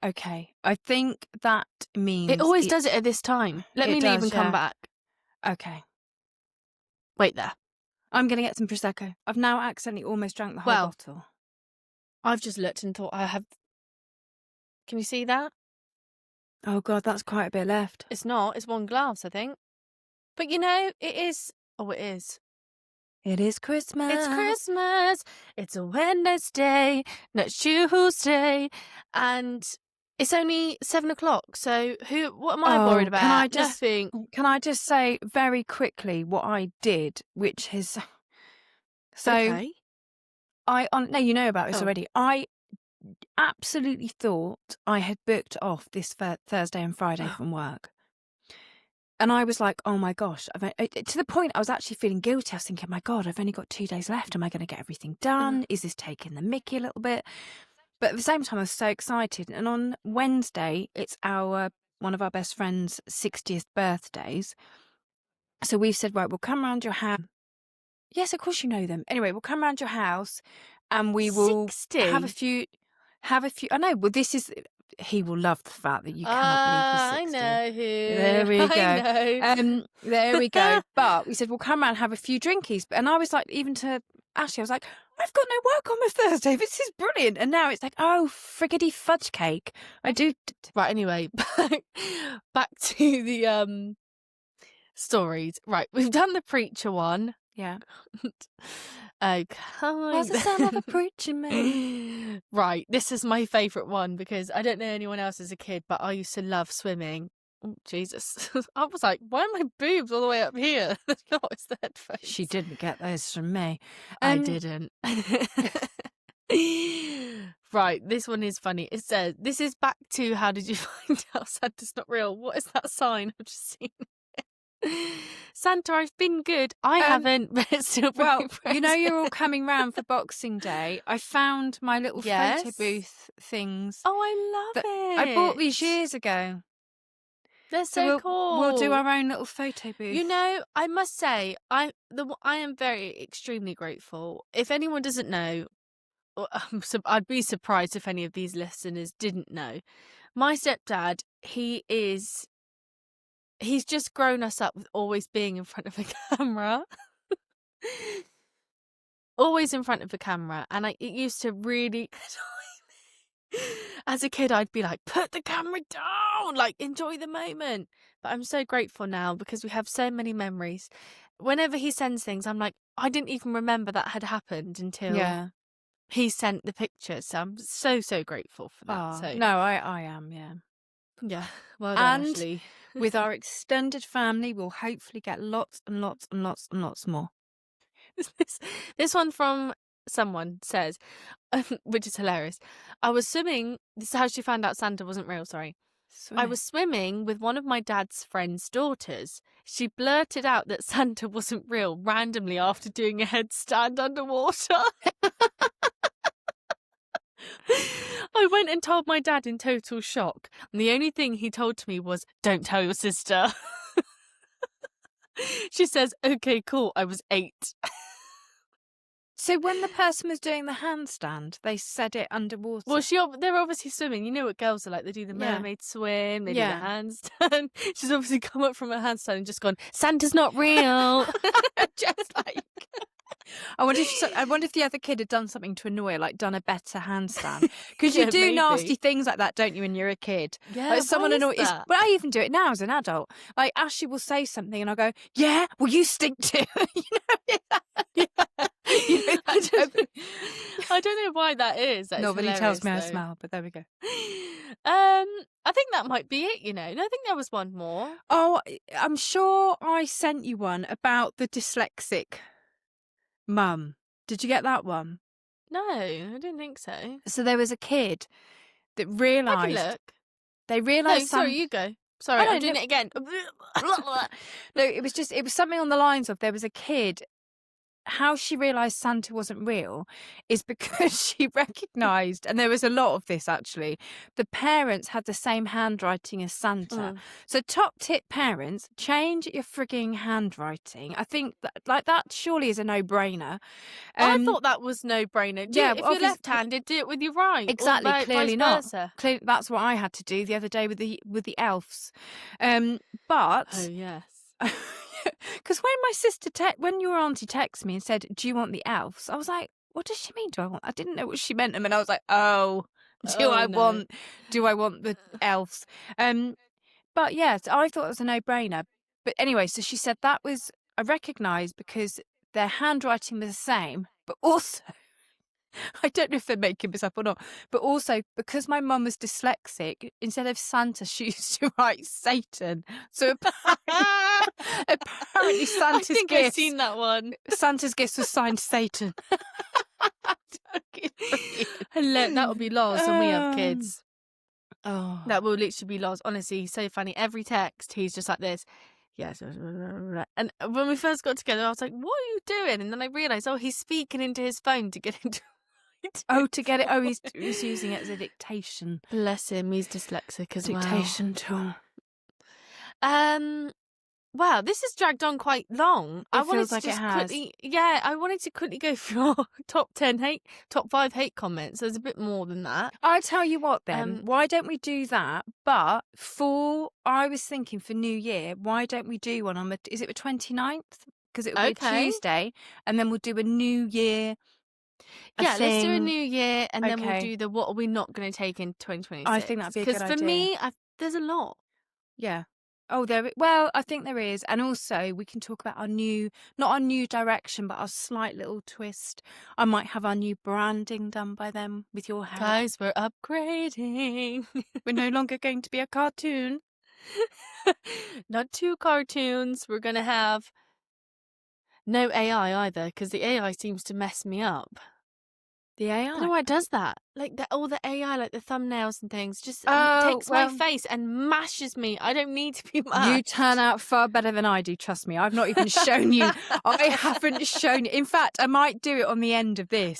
Okay. I think that means... It always does it at this time. Let me leave and come back. Okay. Wait there. I'm going to get some Prosecco. I've now accidentally almost drank the whole bottle. I've just looked and thought I have... Can you see that? Oh, God, that's quite a bit left. It's not. It's one glass, I think. But, you know, it is... Oh, it is. It is Christmas. It's Christmas. It's a Wednesday. No, it's Tuesday. And it's only 7 o'clock. So what am I worried about? Nothing. Can I just say very quickly what I did, which is... So, okay. No, you know about this already. I absolutely thought I had booked off this Thursday and Friday from work. And I was like, oh my gosh, to the point I was actually feeling guilty. I was thinking, my God, I've only got 2 days left. Am I going to get everything done? Is this taking the mickey a little bit? But at the same time, I was so excited. And on Wednesday, it's one of our best friend's 60th birthdays. So we've said, right, we'll come around your house. Yes, of course you know them. Anyway, we'll come around your house and we will 60? have a few. I know. Well, he will love the fact that you cannot believe he's 60. I know who. There we go. I know. There we go. But we said, we'll come around and have a few drinkies. And I was like, even to Ashley, I was like, I've got no work on my Thursday. This is brilliant. And now it's like, oh, friggity fudge cake. I do. Right, anyway, back to the stories. Right, we've done the preacher one. Yeah. Okay. As the son of a preacher man. Right, this is my favourite one because I don't know anyone else as a kid, but I used to love swimming. Oh, Jesus. I was like, why are my boobs all the way up here? No, it's the headphones. She didn't get those from me. I didn't. Right, this one is funny. It says, this is back to how did you find out Santa's not real? What is that sign? I've just seen it. Santa, I've been good. I haven't, but it's still well, very you know, you're all coming round for Boxing Day. I found my little photo booth things. Oh, I love it. I bought these years ago. They're so cool. We'll do our own little photo booth. You know, I must say, I am very extremely grateful. If anyone doesn't know, I'd be surprised if any of these listeners didn't know. My stepdad, he's just grown us up with always being in front of a camera. Always in front of a camera. And it used to really annoy me. As a kid, I'd be like, put the camera down, like, enjoy the moment. But I'm so grateful now because we have so many memories. Whenever he sends things, I'm like, I didn't even remember that had happened until he sent the pictures. So I'm so, so grateful for that. So no, I am, yeah. Yeah, well done, and Ashley. With our extended family, we'll hopefully get lots and lots and lots and lots more. This one from someone says, which is hilarious. I was swimming. This is how she found out Santa wasn't real. Sorry. I was swimming with one of my dad's friend's daughters. She blurted out that Santa wasn't real randomly after doing a headstand underwater. I went and told my dad in total shock. And the only thing he told to me was, "Don't tell your sister." She says, "Okay, cool. I was 8. So when the person was doing the handstand, they said it underwater. Well, they're obviously swimming. You know what girls are like. They do the Yeah. mermaid swim. They Yeah. do the handstand. She's obviously come up from a handstand and just gone, "Santa's not real." just like. I wonder if the other kid had done something to annoy her, like done a better handstand. Because Yeah, you do maybe. nasty things like that, don't you, when you're a kid? Yeah, Like someone why is annoys. that? But I even do it now as an adult. Like Ashley will say something and I'll go, "Yeah, well, you stink too." You know? I don't know why that is. That's Nobody tells me I hilarious, though. smell, but there we go. I think that might be it, you know. No, I think there was one more. Oh, I'm sure I sent you one about the dyslexic mum. Did you get that one? No, I didn't think so. So there was a kid that I can realised. look. They No, realised. sorry, you go. Sorry, I I'm don't doing know. it again. No, it was something on the lines of there was a kid. How she realised Santa wasn't real is because she recognised, and there was a lot of this actually, the parents had the same handwriting as Santa. So top tip parents, change your frigging handwriting. I think that surely is a no-brainer. I thought that was no-brainer. If you're obviously- left-handed, do it with your right. Exactly, or clearly vice not. versa. That's what I had to do the other day with the elves. But Oh, yes. because when your auntie texted me and said, "Do you want the elves?" I was like, "What does she mean? Do I want?" I didn't know what she meant them, and I was like, "Oh, do I want the elves?" But yes, I thought it was a no-brainer. But anyway, so she said I recognised because their handwriting was the same, but also. I don't know if they're making this up or not, but also because my mum was dyslexic, instead of Santa, she used to write Satan. So apparently I think I've seen that one. Santa's gifts was signed Satan. That would be Loz when we have kids. Oh, That will literally be Loz. Honestly, he's so funny. Every text, he's just like this. Yes. And when we first got together, I was like, "What are you doing?" And then I realised, he's speaking into his phone to get into to get it. Oh, he's using it as a dictation. Bless him, he's dyslexic as Dictation tool. Wow, this has dragged on quite long. It feels like it has. I wanted to quickly go through our top 5 hate comments. There's a bit more than that. I'll tell you what then. Why don't we do that? But I was thinking for New Year, why don't we do one on is it the 29th? Because it will be a Tuesday, and then we'll do a New Year. Let's do a New Year, and then we'll Okay. do the what are we not going to take in 2026. I think that'd be a good idea. Because for me, there's a lot. Yeah. Oh, I think there is. And also we can talk about not our new direction, but our slight little twist. I might have our new branding done by then with your help. Guys, we're upgrading. We're no longer going to be a cartoon. Not 2 cartoons. We're going to have no AI either, because the AI seems to mess me up. The I don't know AI. why it does that. Like all the AI, like the thumbnails and things, just Oh, takes my face and mashes me. I don't need to be You mashed. turn out far better than I do, trust me. I've not even shown you. I haven't shown you. In fact, I might do it on the end of this.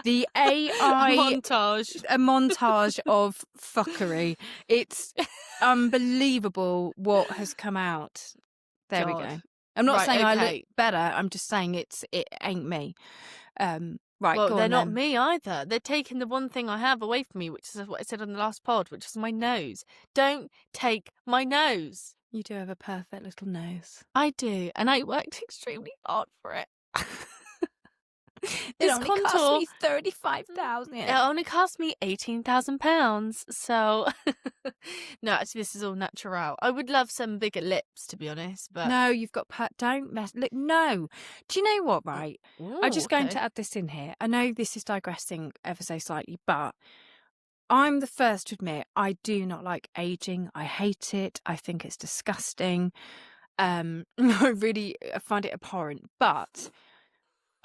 The AI montage. A montage of fuckery. It's unbelievable what has come out. There we go. God. I'm not Right, saying I okay. look better. I'm just saying it ain't me. Right, Well, go they're on not then. me either. They're taking the one thing I have away from me, which is what I said on the last pod, which is my nose. Don't take my nose. You do have a perfect little nose. I do, and I worked extremely hard for it. It This only contour, cost me 35,000. it only cost me £18,000. So, no, actually, this is all natural. I would love some bigger lips, to be honest. But No, you've got don't mess. Look, no. Do you know what? Right, I'm just going to add this in here. I know this is digressing ever so slightly, but I'm the first to admit I do not like aging. I hate it. I think it's disgusting. I find it abhorrent. But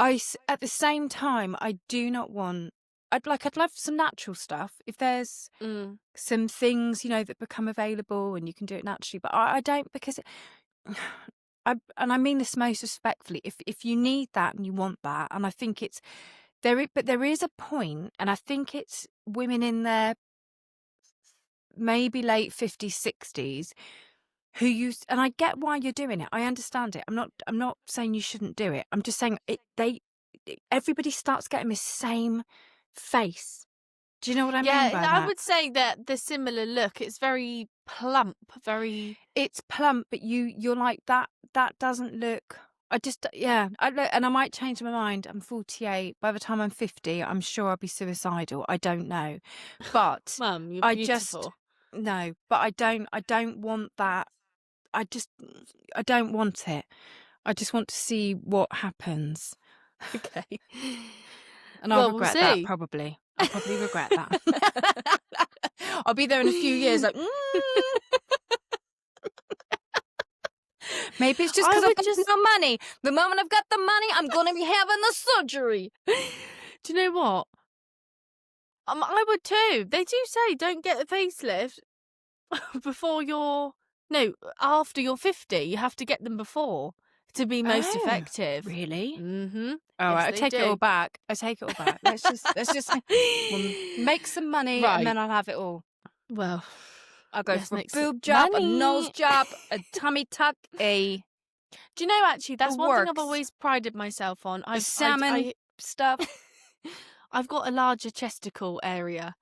At the same time, I do not want. I'd love some natural stuff. If there's some things, that become available and you can do it naturally, but I don't, because and I mean this most respectfully. If you need that and you want that, and I think it's but there is a point, and I think it's women in their maybe late 50s, 60s who use, and I get why you're doing it. I understand it. I'm not saying you shouldn't do it. I'm just saying everybody starts getting the same face. Do you know what I mean by that? I would say that the similar look. It's very plump, very. It's plump, but you're like that. That doesn't look. I just I look, and I might change my mind. I'm 48. By the time I'm 50, I'm sure I'll be suicidal. I don't know, but Mum, you're I beautiful. no, but I don't want that. I don't want it. I just want to see what happens. Okay. And I'll Well, we'll regret that, see. probably. I'll probably regret that. I'll be there in a few years like, maybe it's just because I've got no money. The moment I've got the money, I'm going to be having the surgery. Do you know what? I would too. They do say don't get a facelift after you're 50. You have to get them before to be most effective. Really? Mm-hmm. All right, I take it all back. Let's just make some money, and then I'll have it all. Well, I'll go for a boob job, a nose job, a tummy tuck, Do you know, actually, that's one thing I've always prided myself on. Salmon stuff. I've got a larger chesticle area,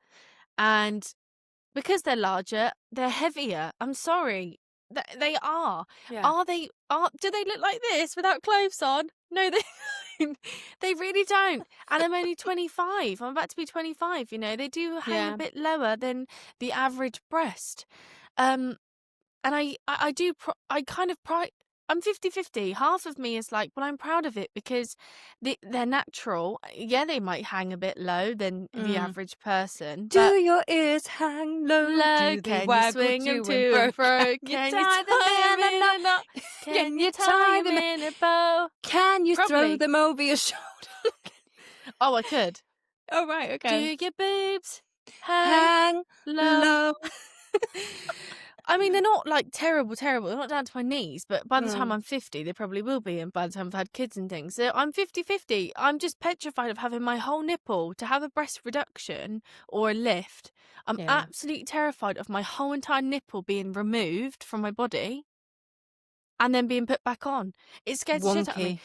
and because they're larger, they're heavier. I'm sorry. They are. Yeah. Do they look like this without clothes on? No, they don't. They really don't. And I'm only 25. I'm about to be 25, They do hang a bit lower than the average breast. And I do, I kind of pride. I'm 50-50. Half of me is like, well, I'm proud of it because they're natural. Yeah, they might hang a bit low than the average person. Do your ears hang low? Do they can you swing them to and fro? Can you tie them in a knot? Can you tie them in a bow? Can you throw them over your shoulder? Oh, I could. Oh, right, okay. Do your boobs hang low? I mean, they're not like terrible. They're not down to my knees, but by the time I'm 50, they probably will be. And by the time I've had kids and things, so I'm 50-50. I'm just petrified of having my whole nipple to have a breast reduction or a lift. I'm absolutely terrified of my whole entire nipple being removed from my body and then being put back on. It scares the shit out of me.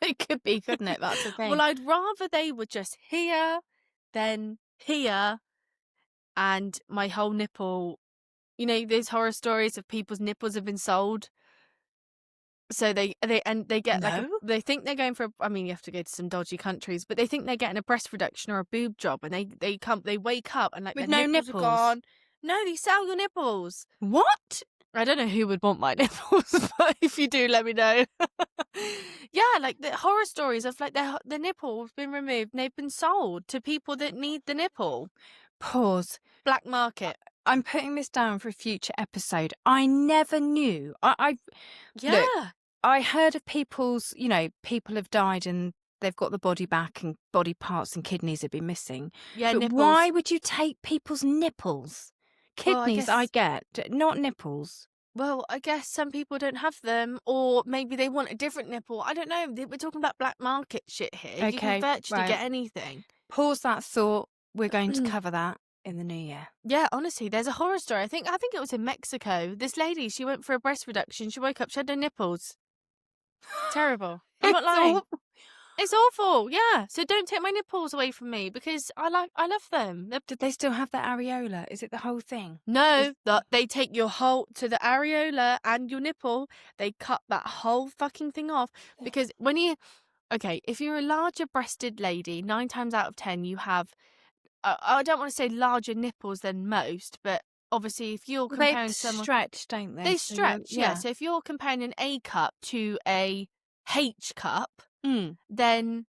It could be, couldn't it? That's the thing. Well, I'd rather they were just here than here. And my whole nipple, those horror stories of people's nipples have been sold. So they get they think they're going for, you have to go to some dodgy countries, but they think they're getting a breast reduction or a boob job, and they wake up and like with their no nipples are gone. No, they sell your nipples. What? I don't know who would want my nipples, but if you do, let me know. Yeah, like the horror stories of like their nipple has been removed and they've been sold to people that need the nipple. Pause. Black market. I'm putting this down for a future episode. I never knew. Look, I heard of people's, people have died and they've got the body back and body parts and kidneys have been missing. Yeah, but nipples. Why would you take people's nipples? Kidneys, I get, not nipples. Well, I guess some people don't have them, or maybe they want a different nipple. I don't know. We're talking about black market shit here. Okay, you can virtually get anything. Pause that thought. We're going to cover that in the new year. Yeah, honestly, there's a horror story. I think it was in Mexico. This lady, she went for a breast reduction. She woke up, she had no nipples. Terrible. I'm not lying. It's awful. Yeah. So don't take my nipples away from me because I love them. Did they still have the areola? Is it the whole thing? No, they take your whole to the areola and your nipple. They cut that whole fucking thing off because if you're a larger breasted lady, 9 times out of 10 you have. I don't want to say larger nipples than most, but obviously if you're comparing someone... They stretch, don't they? They stretch, yeah. So if you're comparing an A cup to a H cup, then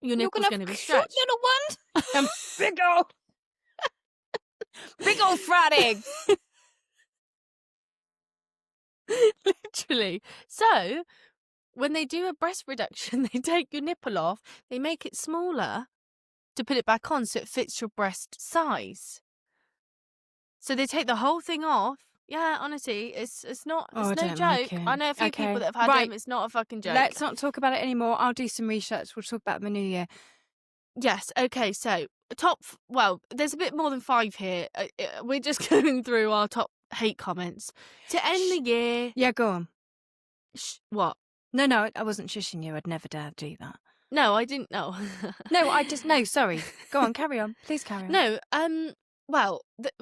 your nipple's going to be stretched. Little ones and big old fried eggs. Literally. So when they do a breast reduction, they take your nipple off, they make it smaller to put it back on so it fits your breast size. So they take the whole thing off. Yeah, honestly, it's not, Oh, I it's no don't like joke. it. I know a few people Okay. that have had Right. them. It's not a fucking joke. Let's not talk about it anymore. I'll do some research. We'll talk about the new year. Yes. Okay. So there's a bit more than 5 here. We're just going through our top hate comments to end the year. Yeah, go on. What? No, I wasn't shushing you. I'd never dare do that. No, I didn't know. No, sorry. Go on, carry on. Please carry on. No. Well,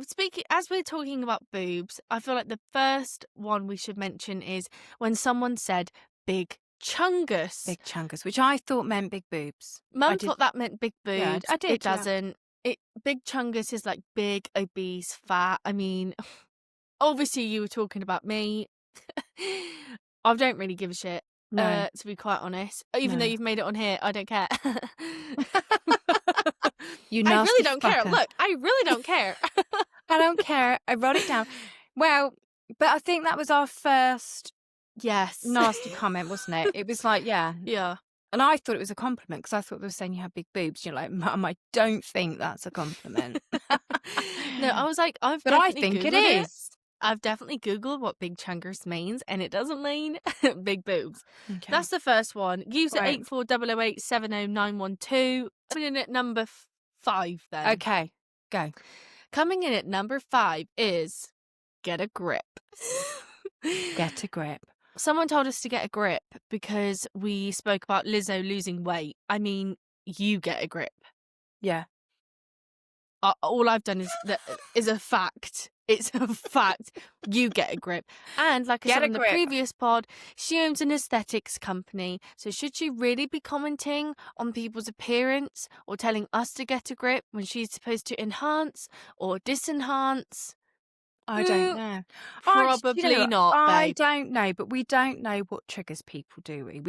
speaking as we're talking about boobs, I feel like the first one we should mention is when someone said big chungus. Big chungus, which I thought meant big boobs. Mum thought that meant big boobs. Yeah, I did. It doesn't. Big chungus is like big, obese, fat. I mean, obviously you were talking about me. I don't really give a shit. No. To be quite honest, even though you've made it on here, I don't care. You I nasty really don't care. fucker. Look, I really don't care. I don't care. I wrote it down. Well, but I think that was our first Yes. nasty comment, wasn't it? It was like, yeah. Yeah. And I thought it was a compliment because I thought they were saying you had big boobs. You're like, Mum, I don't think that's a compliment. No, I was like, but I think it is. I've definitely Googled what big chunkers means, and it doesn't mean big boobs. Okay. That's the first one. User Right. 84008700912. Coming in at number 5 then. Okay, go. Coming in at number 5 is get a grip. Get a grip. Someone told us to get a grip because we spoke about Lizzo losing weight. I mean, you get a grip. Yeah. All I've done is a fact. It's a fact. You get a grip. And like I said in the previous pod, she owns an aesthetics company. So should she really be commenting on people's appearance or telling us to get a grip when she's supposed to enhance or disenhance? I don't know. Probably not, I babe. don't know, but we don't know what triggers people, do we? I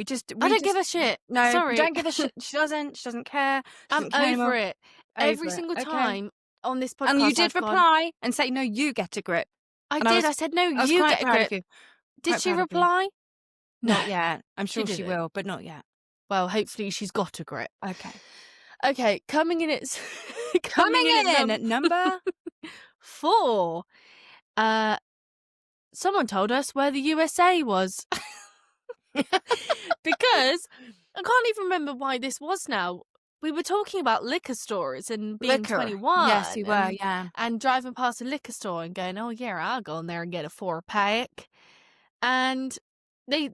don't give a shit. No, Sorry. we don't give a shit. She doesn't care. I'm over it. Every single time on this podcast. And you did reply and say, no, you get a grip. I did. I said, no, you get a grip. Did she reply? Not yet. I'm sure she didn't. will, but not yet. Well, hopefully she's got a grip. Okay, coming in at number 4. Someone told us where the USA was. Because I can't even remember why this was now. We were talking about liquor stores and being 21. Yes, you were, yeah. And driving past a liquor store and going, oh, yeah, I'll go in there and get a 4-pack. And they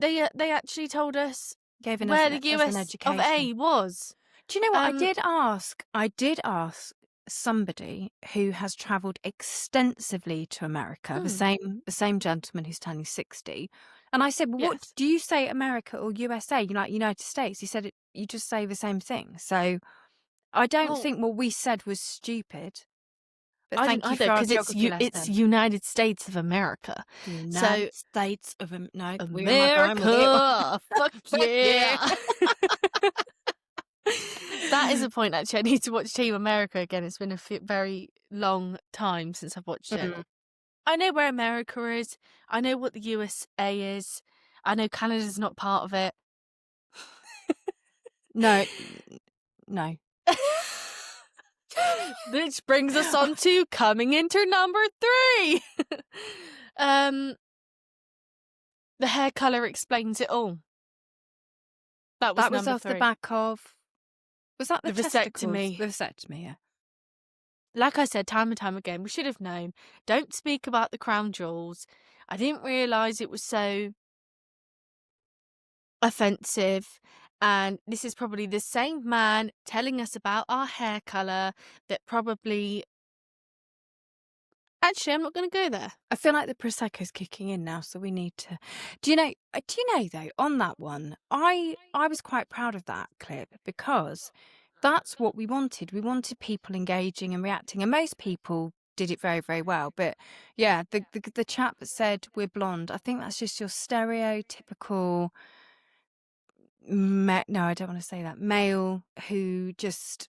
actually told us where the US of A was. Do you know what? I did ask somebody who has travelled extensively to America, the same gentleman who's turning 60. And I said, well, what do you say, America or USA? You like United States? He said, you just say the same thing. So I don't think what we said was stupid. But I thank don't you for our either, because it's United States of America. United States of America. Fuck yeah. That is a point, actually. I need to watch Team America again. It's been a very long time since I've watched it. I know where America is. I know what the USA is. I know Canada's not part of it. No. Which brings us on to coming into number 3. The hair colour explains it all. That was off 3. the back of... Was that the vasectomy? The vasectomy, yeah. Like I said, time and time again, we should have known. Don't speak about the crown jewels. I didn't realise it was so offensive. And this is probably the same man telling us about our hair colour that probably... Actually, I'm not going to go there. I feel like the Prosecco's kicking in now, so we need to... Do you know though, on that one, I was quite proud of that clip because that's what we wanted. We wanted people engaging and reacting, and most people did it very, very well. But yeah, the chap that said we're blonde, I think that's just your stereotypical... No, I don't want to say that. Male who just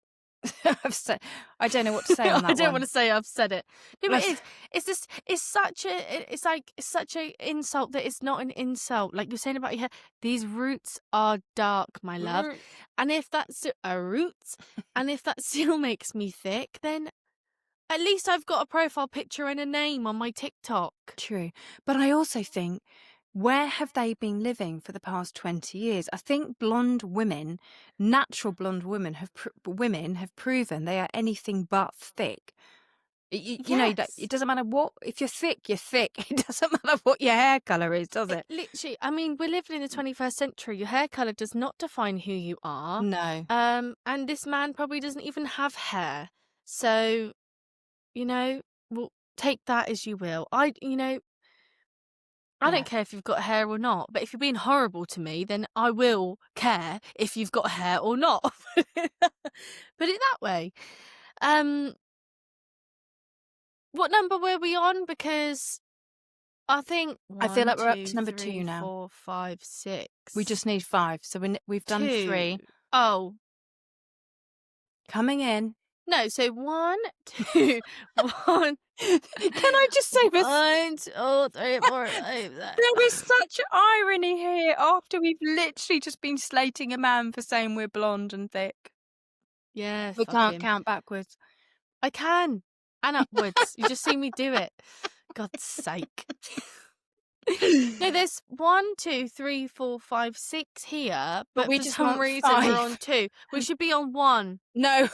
I don't know what to say on that I don't one. want to say I've said it. No, but Let's- it is. It's this. It's such a. It's like it's such a insult that it's not an insult. Like you're saying about your hair. These roots are dark, my love. And if that's a root, and if that still makes me thick, then at least I've got a profile picture and a name on my TikTok. True. But I also think, where have they been living for the past 20 years? I think blonde women, natural blonde women, have proven they are anything but thick. You know, Yes. it doesn't matter what. If you're thick, you're thick. It doesn't matter what your hair colour is, does it? Literally, I mean, we're living in the 21st century. Your hair colour does not define who you are. No. And this man probably doesn't even have hair. So, well, take that as you will. I Yeah. don't care if you've got hair or not, but if you're being horrible to me, then I will care if you've got hair or not. Put it that way. What number were we on? Because I think I feel like we're up 1, to number 2, 3, 2 now. 4, 5, 6. We just need 5. So we've done 2. 3. Oh. Coming in. No, so 1, 2, 1. Can I just say this? 1, 2, 3, 4, 5. There is such irony here after we've literally just been slating a man for saying we're blonde and thick. Yeah, We fuck can't him. count backwards. I can. And upwards. You just see me do it. God's sake. No, there's 1, 2, 3, 4, 5, 6 here, but we for just some want reason we're 5. on 2. We should be on 1. No.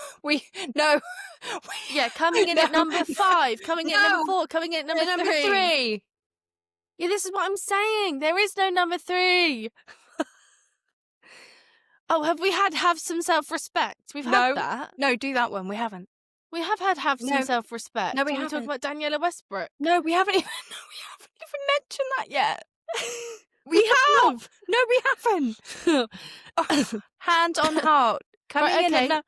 Yeah, coming in at No. number 5, coming in at number 4, coming in at number 3. Yeah, this is what I'm saying. There is no number 3. Oh, have we have some self-respect? We've had that. No, do that one. We haven't. We have some No. self-respect. No, we When talk haven't. about Daniela Westbrook. No, we haven't even. No, we haven't even mentioned that yet. We have. No, we haven't. Oh, hand on heart. Coming Right, in okay. at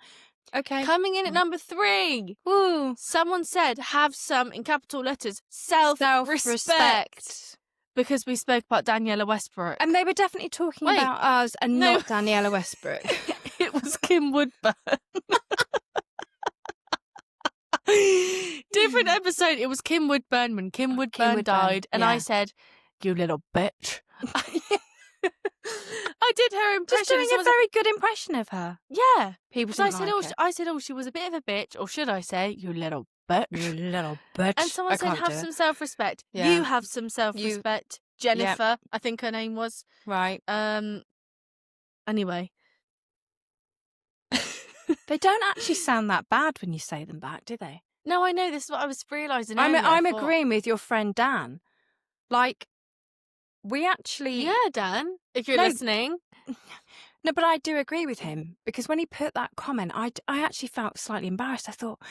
okay. Coming in at number 3. Woo. Someone said, have some, in capital letters, self-respect. Because we spoke about Daniela Westbrook. And they were definitely talking Wait, about us and no. not Daniela Westbrook. It was Kim Woodburn. Different episode. It was Kim Woodburn when Kim Woodburn died. And I said, you little bitch. I did her impression. Just doing a very good impression of her. Yeah. People So I didn't said, like it. I said, she was a bit of a bitch. Or should I say, you little bitch. You little bitch. And someone I said, can't have do some it. self-respect. Yeah. You have some self-respect. Jennifer, I think her name was. Right. Anyway. They don't actually sound that bad when you say them back, do they? No, I know. This is what I was realising. I'm agreeing with your friend Dan. Like, we actually... Yeah, Dan, if you're No. listening. No, but I do agree with him, because when he put that comment, I actually felt slightly embarrassed. I thought,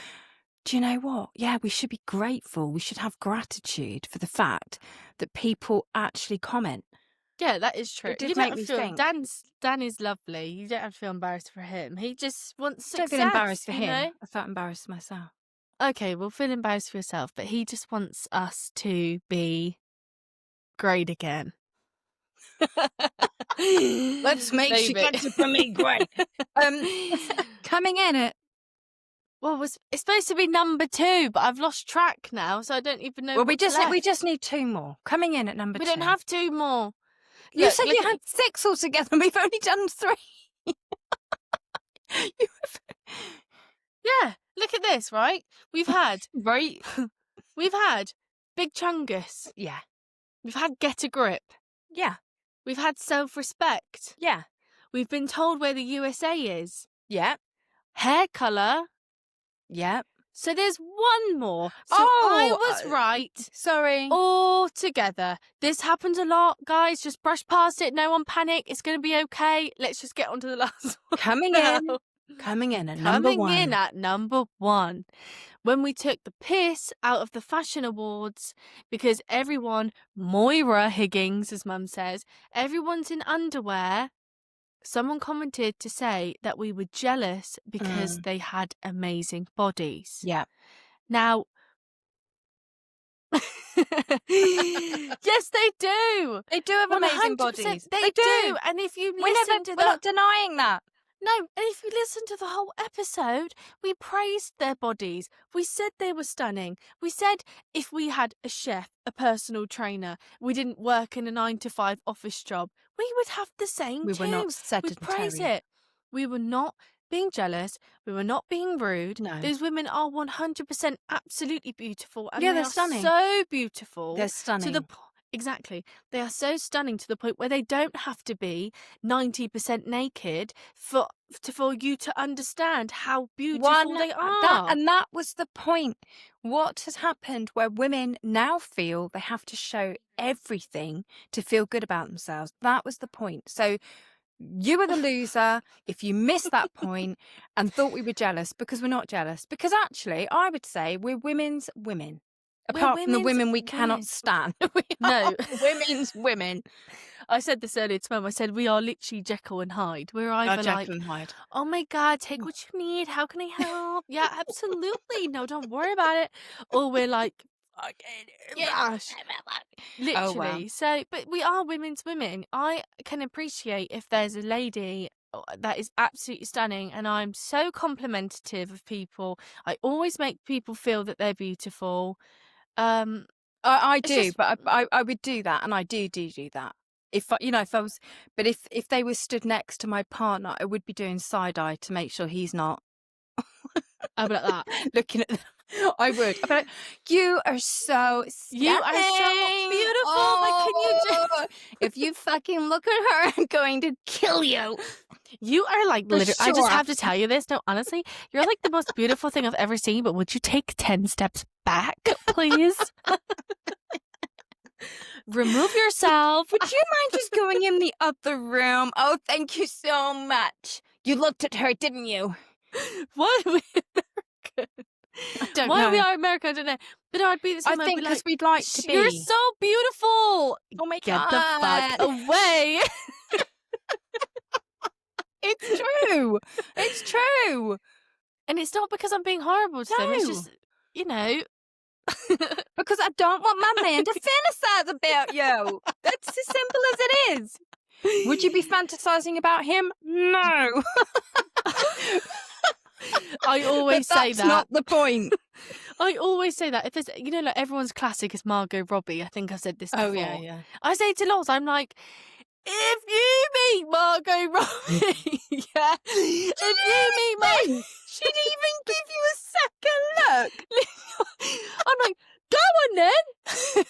do you know what? Yeah, we should be grateful. We should have gratitude for the fact that people actually comment. Yeah, that is true. It did You don't make have me to feel, think. Dan is lovely. You don't have to feel embarrassed for him. He just wants I don't success. feel embarrassed for you him. know? I felt embarrassed myself. Okay, well, feel embarrassed for yourself, but he just wants us to be great again. Let's make Maybe. SheGetsItFromMe great. Coming in at... Well, it's supposed to be number 2, but I've lost track now, so I don't even know. Well, we what's left. just need 2 more. Coming in at number 2. We don't have 2 more. You Look, said look you at- had 6 altogether, and we've only done 3. You have... Yeah, look at this, right? We've had Right? Big Chungus. Yeah. We've had Get a Grip. Yeah. We've had Self-Respect. Yeah. We've been told where the USA is. Yeah. Hair colour. Yeah. So there's 1 more. So I was right Sorry. all together. This happens a lot, guys. Just brush past it. No one panic. It's going to be okay. Let's just get on to the last one. Coming in. Coming in at number Coming 1. in at number 1. When we took the piss out of the fashion awards because everyone, Moira Higgins, as Mum says, everyone's in underwear. Someone commented to say that we were jealous because they had amazing bodies. Yeah. Now, yes, they do. They do have amazing bodies. They do. And if you We're listen to not that, denying that. No, and if you listen to the whole episode, we praised their bodies. We said they were stunning. We said if we had a chef, a personal trainer, we didn't work in a 9-to-5 office job, we would have the same We too. were not We'd praise sedentary. it. We were not being jealous. We were not being rude. No. Those women are 100% absolutely beautiful. And Yeah, they they're are stunning. so beautiful. They're To stunning. the Exactly. They are so stunning to the point where they don't have to be 90% naked for you to understand how beautiful they are. That was the point. What has happened where women now feel they have to show everything to feel good about themselves? That was the point. So you were the loser if you missed that point and thought we were jealous, because we're not jealous. Because actually, I would say we're women's women. Apart from the women's women we cannot women. stand. We No. are women's women. I said this earlier to Mum. I said we are literally Jekyll and Hyde. We're either like, Jekyll and Hyde. oh my God, take what you need. How can I help? Yeah, absolutely. No, don't worry about it. Or we're like, gosh, literally. Oh, wow. So, but we are women's women. I can appreciate if there's a lady that is absolutely stunning, and I'm so complimentary of people. I always make people feel that they're beautiful. I It's do, just- but I would do that, and I do that. If I was, but if they were stood next to my partner, I would be doing side eye to make sure he's not I'll be like that. looking at them. I would. I'd be like, you are so stunning. You are so beautiful. Like, can you Oh, if you fucking look at her, I'm going to kill you. You are like For literally. I just sure. have to tell you this. No, honestly, you're like the most beautiful thing I've ever seen. But would you take 10 steps back, please? Remove yourself. Would you mind just going in the other room? Oh, thank you so much. You looked at her, didn't you? Why are we American? I don't Why know. we are American, I don't know. But no, I'd be the I same. I'd think be because like, we'd like to be. you're so beautiful. Oh my Get God. the fuck away. It's true. It's true. And it's not because I'm being horrible to them. It's No. just, you know. Because I don't want my man to fantasize about you. That's as simple as it is. Would you be fantasizing about him? No. I always But say that's that. not the point. I always say that. If there's, like everyone's classic is Margot Robbie. I think I've said this before. Oh, yeah. I say to Loz, I'm like, if you meet Margot Robbie, yeah, if you meet Margot, She'd even give you a second look. I'm like, go on then.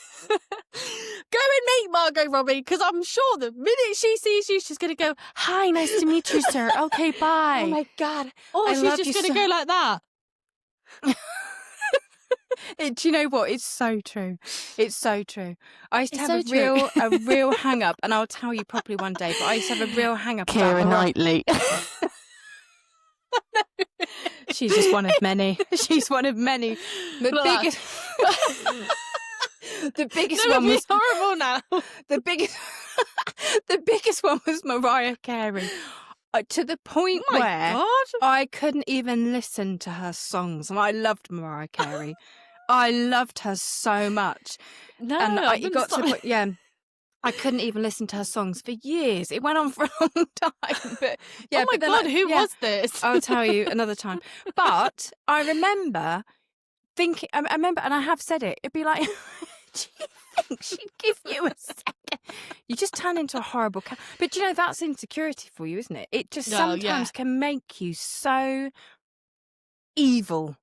Go and meet Margot Robbie, because I'm sure the minute she sees you, she's going to go, hi, nice to meet you, sir. Okay, bye. Oh, my God. Or I she's love just you going to so- go like that. Do you know what? It's so true. It's so true. I used to It's have so true. a real hang up, and I'll tell you properly one day, but I used to have a real hang up about Knightley. She's just one of many. She's one of many. The Look. biggest The biggest No, one it'd was be horrible now. the biggest the biggest one was Mariah Carey. To the point Oh my where God. I couldn't even listen to her songs, and I loved Mariah Carey. I loved her so much, No, and I it got to the point. Yeah, I couldn't even listen to her songs for years. It went on for a long time. But yeah, oh my but then God, who was this? I'll tell you another time. But I remember thinking. I remember, and I have said it. It'd be like, do you think she'd give you a second? You just turn into a horrible cat. But you know, that's insecurity for you, isn't it? It just Oh, sometimes yeah. can make you so evil.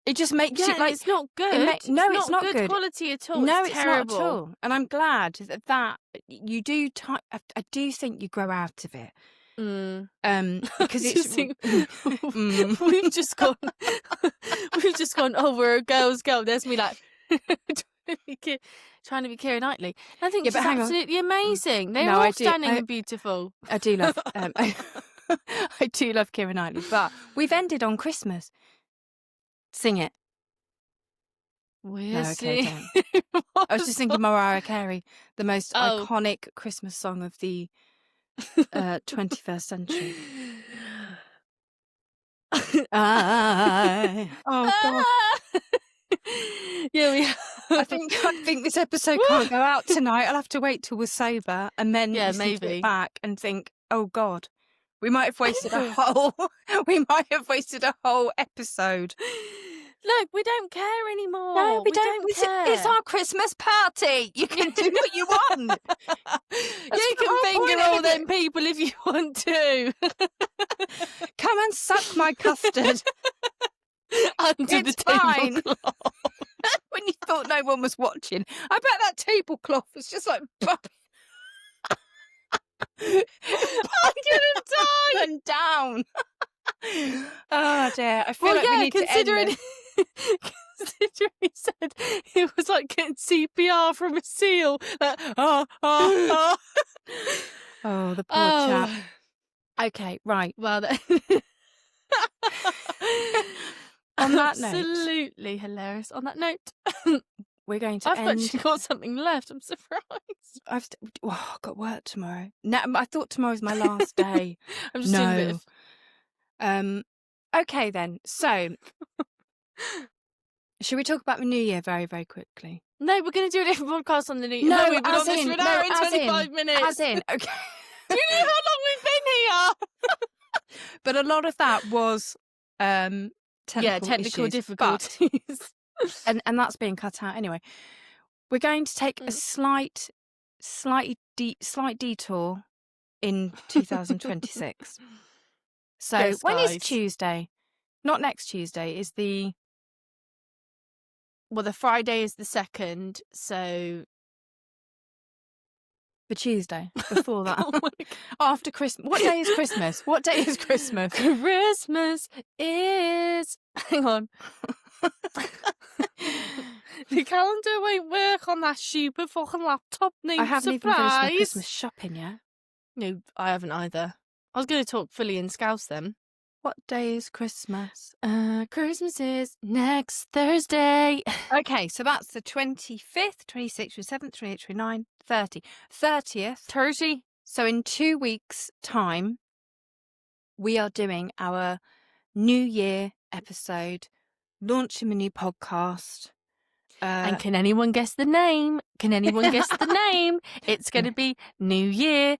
It just makes Yeah, you like. it's not good. No, it's not good. quality at all. No, it's it's terrible. not at all. And I'm glad that you do. I do think you grow out of it. Because Just it's. think- Mm. we've just gone. Oh, we're a girl's girl. There's me like trying to be Keira Knightley. I think Yeah, she's but hang on. absolutely amazing. They're No, all I do- stunning I- and beautiful. I do love. I do love Keira Knightley, but we've ended on Christmas. Sing it. We'll No, okay, see. don't. I was just thinking Mariah Carey, the most Oh. iconic Christmas song of the 21st century. Oh God! Yeah, we. I think this episode can't go out tonight. I'll have to wait till we're sober and then Yeah, listen to maybe. it back and think, oh God, We might have wasted a whole episode. Look, we don't care anymore. No, we don't. care. It's our Christmas party. You can do what you want. You the can whole finger point all of them it. people if you want to. Come and suck my custard. Under the It's fine. tablecloth. When you thought no one was watching, I bet that tablecloth was just like I'm gonna die. and down. Oh dear! I feel Well, like we yeah, need to end considering this. considering he said it was like getting CPR from a seal. Like, Oh, the poor chap. Okay, right. Well, then. On that note, absolutely hilarious. On that note, we're going to I've end. actually got something left. I'm surprised. I've got work tomorrow. No, I thought tomorrow's my last day. I'm just doing a bit No. of. Okay then. So, should we talk about the new year very, very quickly? No, we're going to do a different podcast on the new. No, we've been on as this in, for an no, hour and as in, 25 minutes. As in, okay. Do you know how long we've been here? But a lot of that was technical technical issues, difficulties. but- and that's being cut out anyway. We're going to take a slight detour in 2026. So Yes, when is guys. Tuesday? Not next Tuesday. Is the Well, the Friday is the 2nd, so Tuesday before that. Oh my After Christmas. What day is Christmas? What day is Christmas? Christmas is. Hang on. The calendar won't work on that stupid fucking laptop. No I haven't even surprise. finished my Christmas shopping yet. No, I haven't either. I was going to talk fully in Scouse then. What day is Christmas? Christmas is next Thursday. Okay, so that's the 25th, 26th, 27th, 28th, 29th, 30th. 30. So in 2 weeks' time, we are doing our New Year episode, launching a new podcast. And can anyone guess the name? Can anyone guess the name? It's going to be New Year.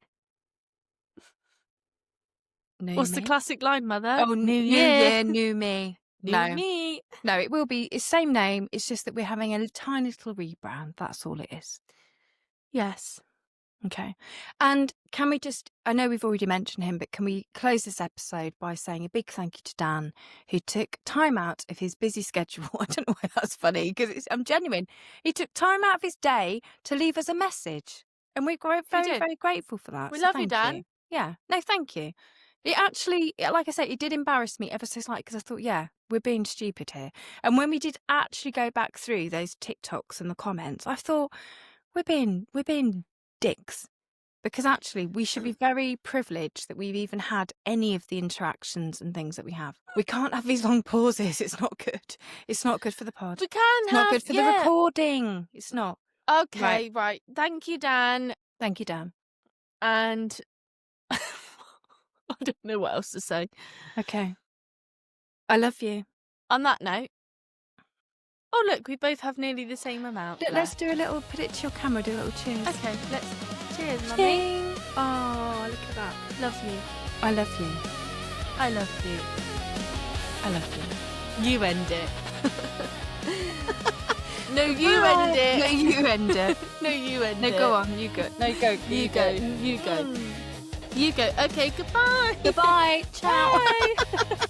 New What's me? the classic line, Mother? Oh, New Year, New Me. New No, me. no, it will be. It's same name. It's just that we're having a tiny little rebrand. That's all it is. Yes. Okay. And can we just, I know we've already mentioned him, but can we close this episode by saying a big thank you to Dan, who took time out of his busy schedule. I don't know why that's funny, because I'm genuine. He took time out of his day to leave us a message. And we're very, did. very grateful for that. We So love you, thank Dan. Yeah. No, thank you. It actually, like I say, it did embarrass me ever so slightly, because I thought, yeah, we're being stupid here. And when we did actually go back through those TikToks and the comments, I thought, we're being dicks, because actually we should be very privileged that we've even had any of the interactions and things that we have. We can't have these long pauses. It's not good. It's not good for the pod. We can It's not good for the recording. It's not. Okay, right. Thank you, Dan. Thank you, Dan. And I don't know what else to say. Okay. I love you. On that note, oh look, we both have nearly the same amount. Let's do a little, put it to your camera, do a little cheers. Okay, let's cheers, mummy. Ching. Oh, look at that. Love you. I love you. I love you. I love you. You end it. No, you end it. No, you end it. No, you end No, it. go on. You go. No, go. You go. You go. You go. Okay, goodbye. Goodbye. Ciao. Bye.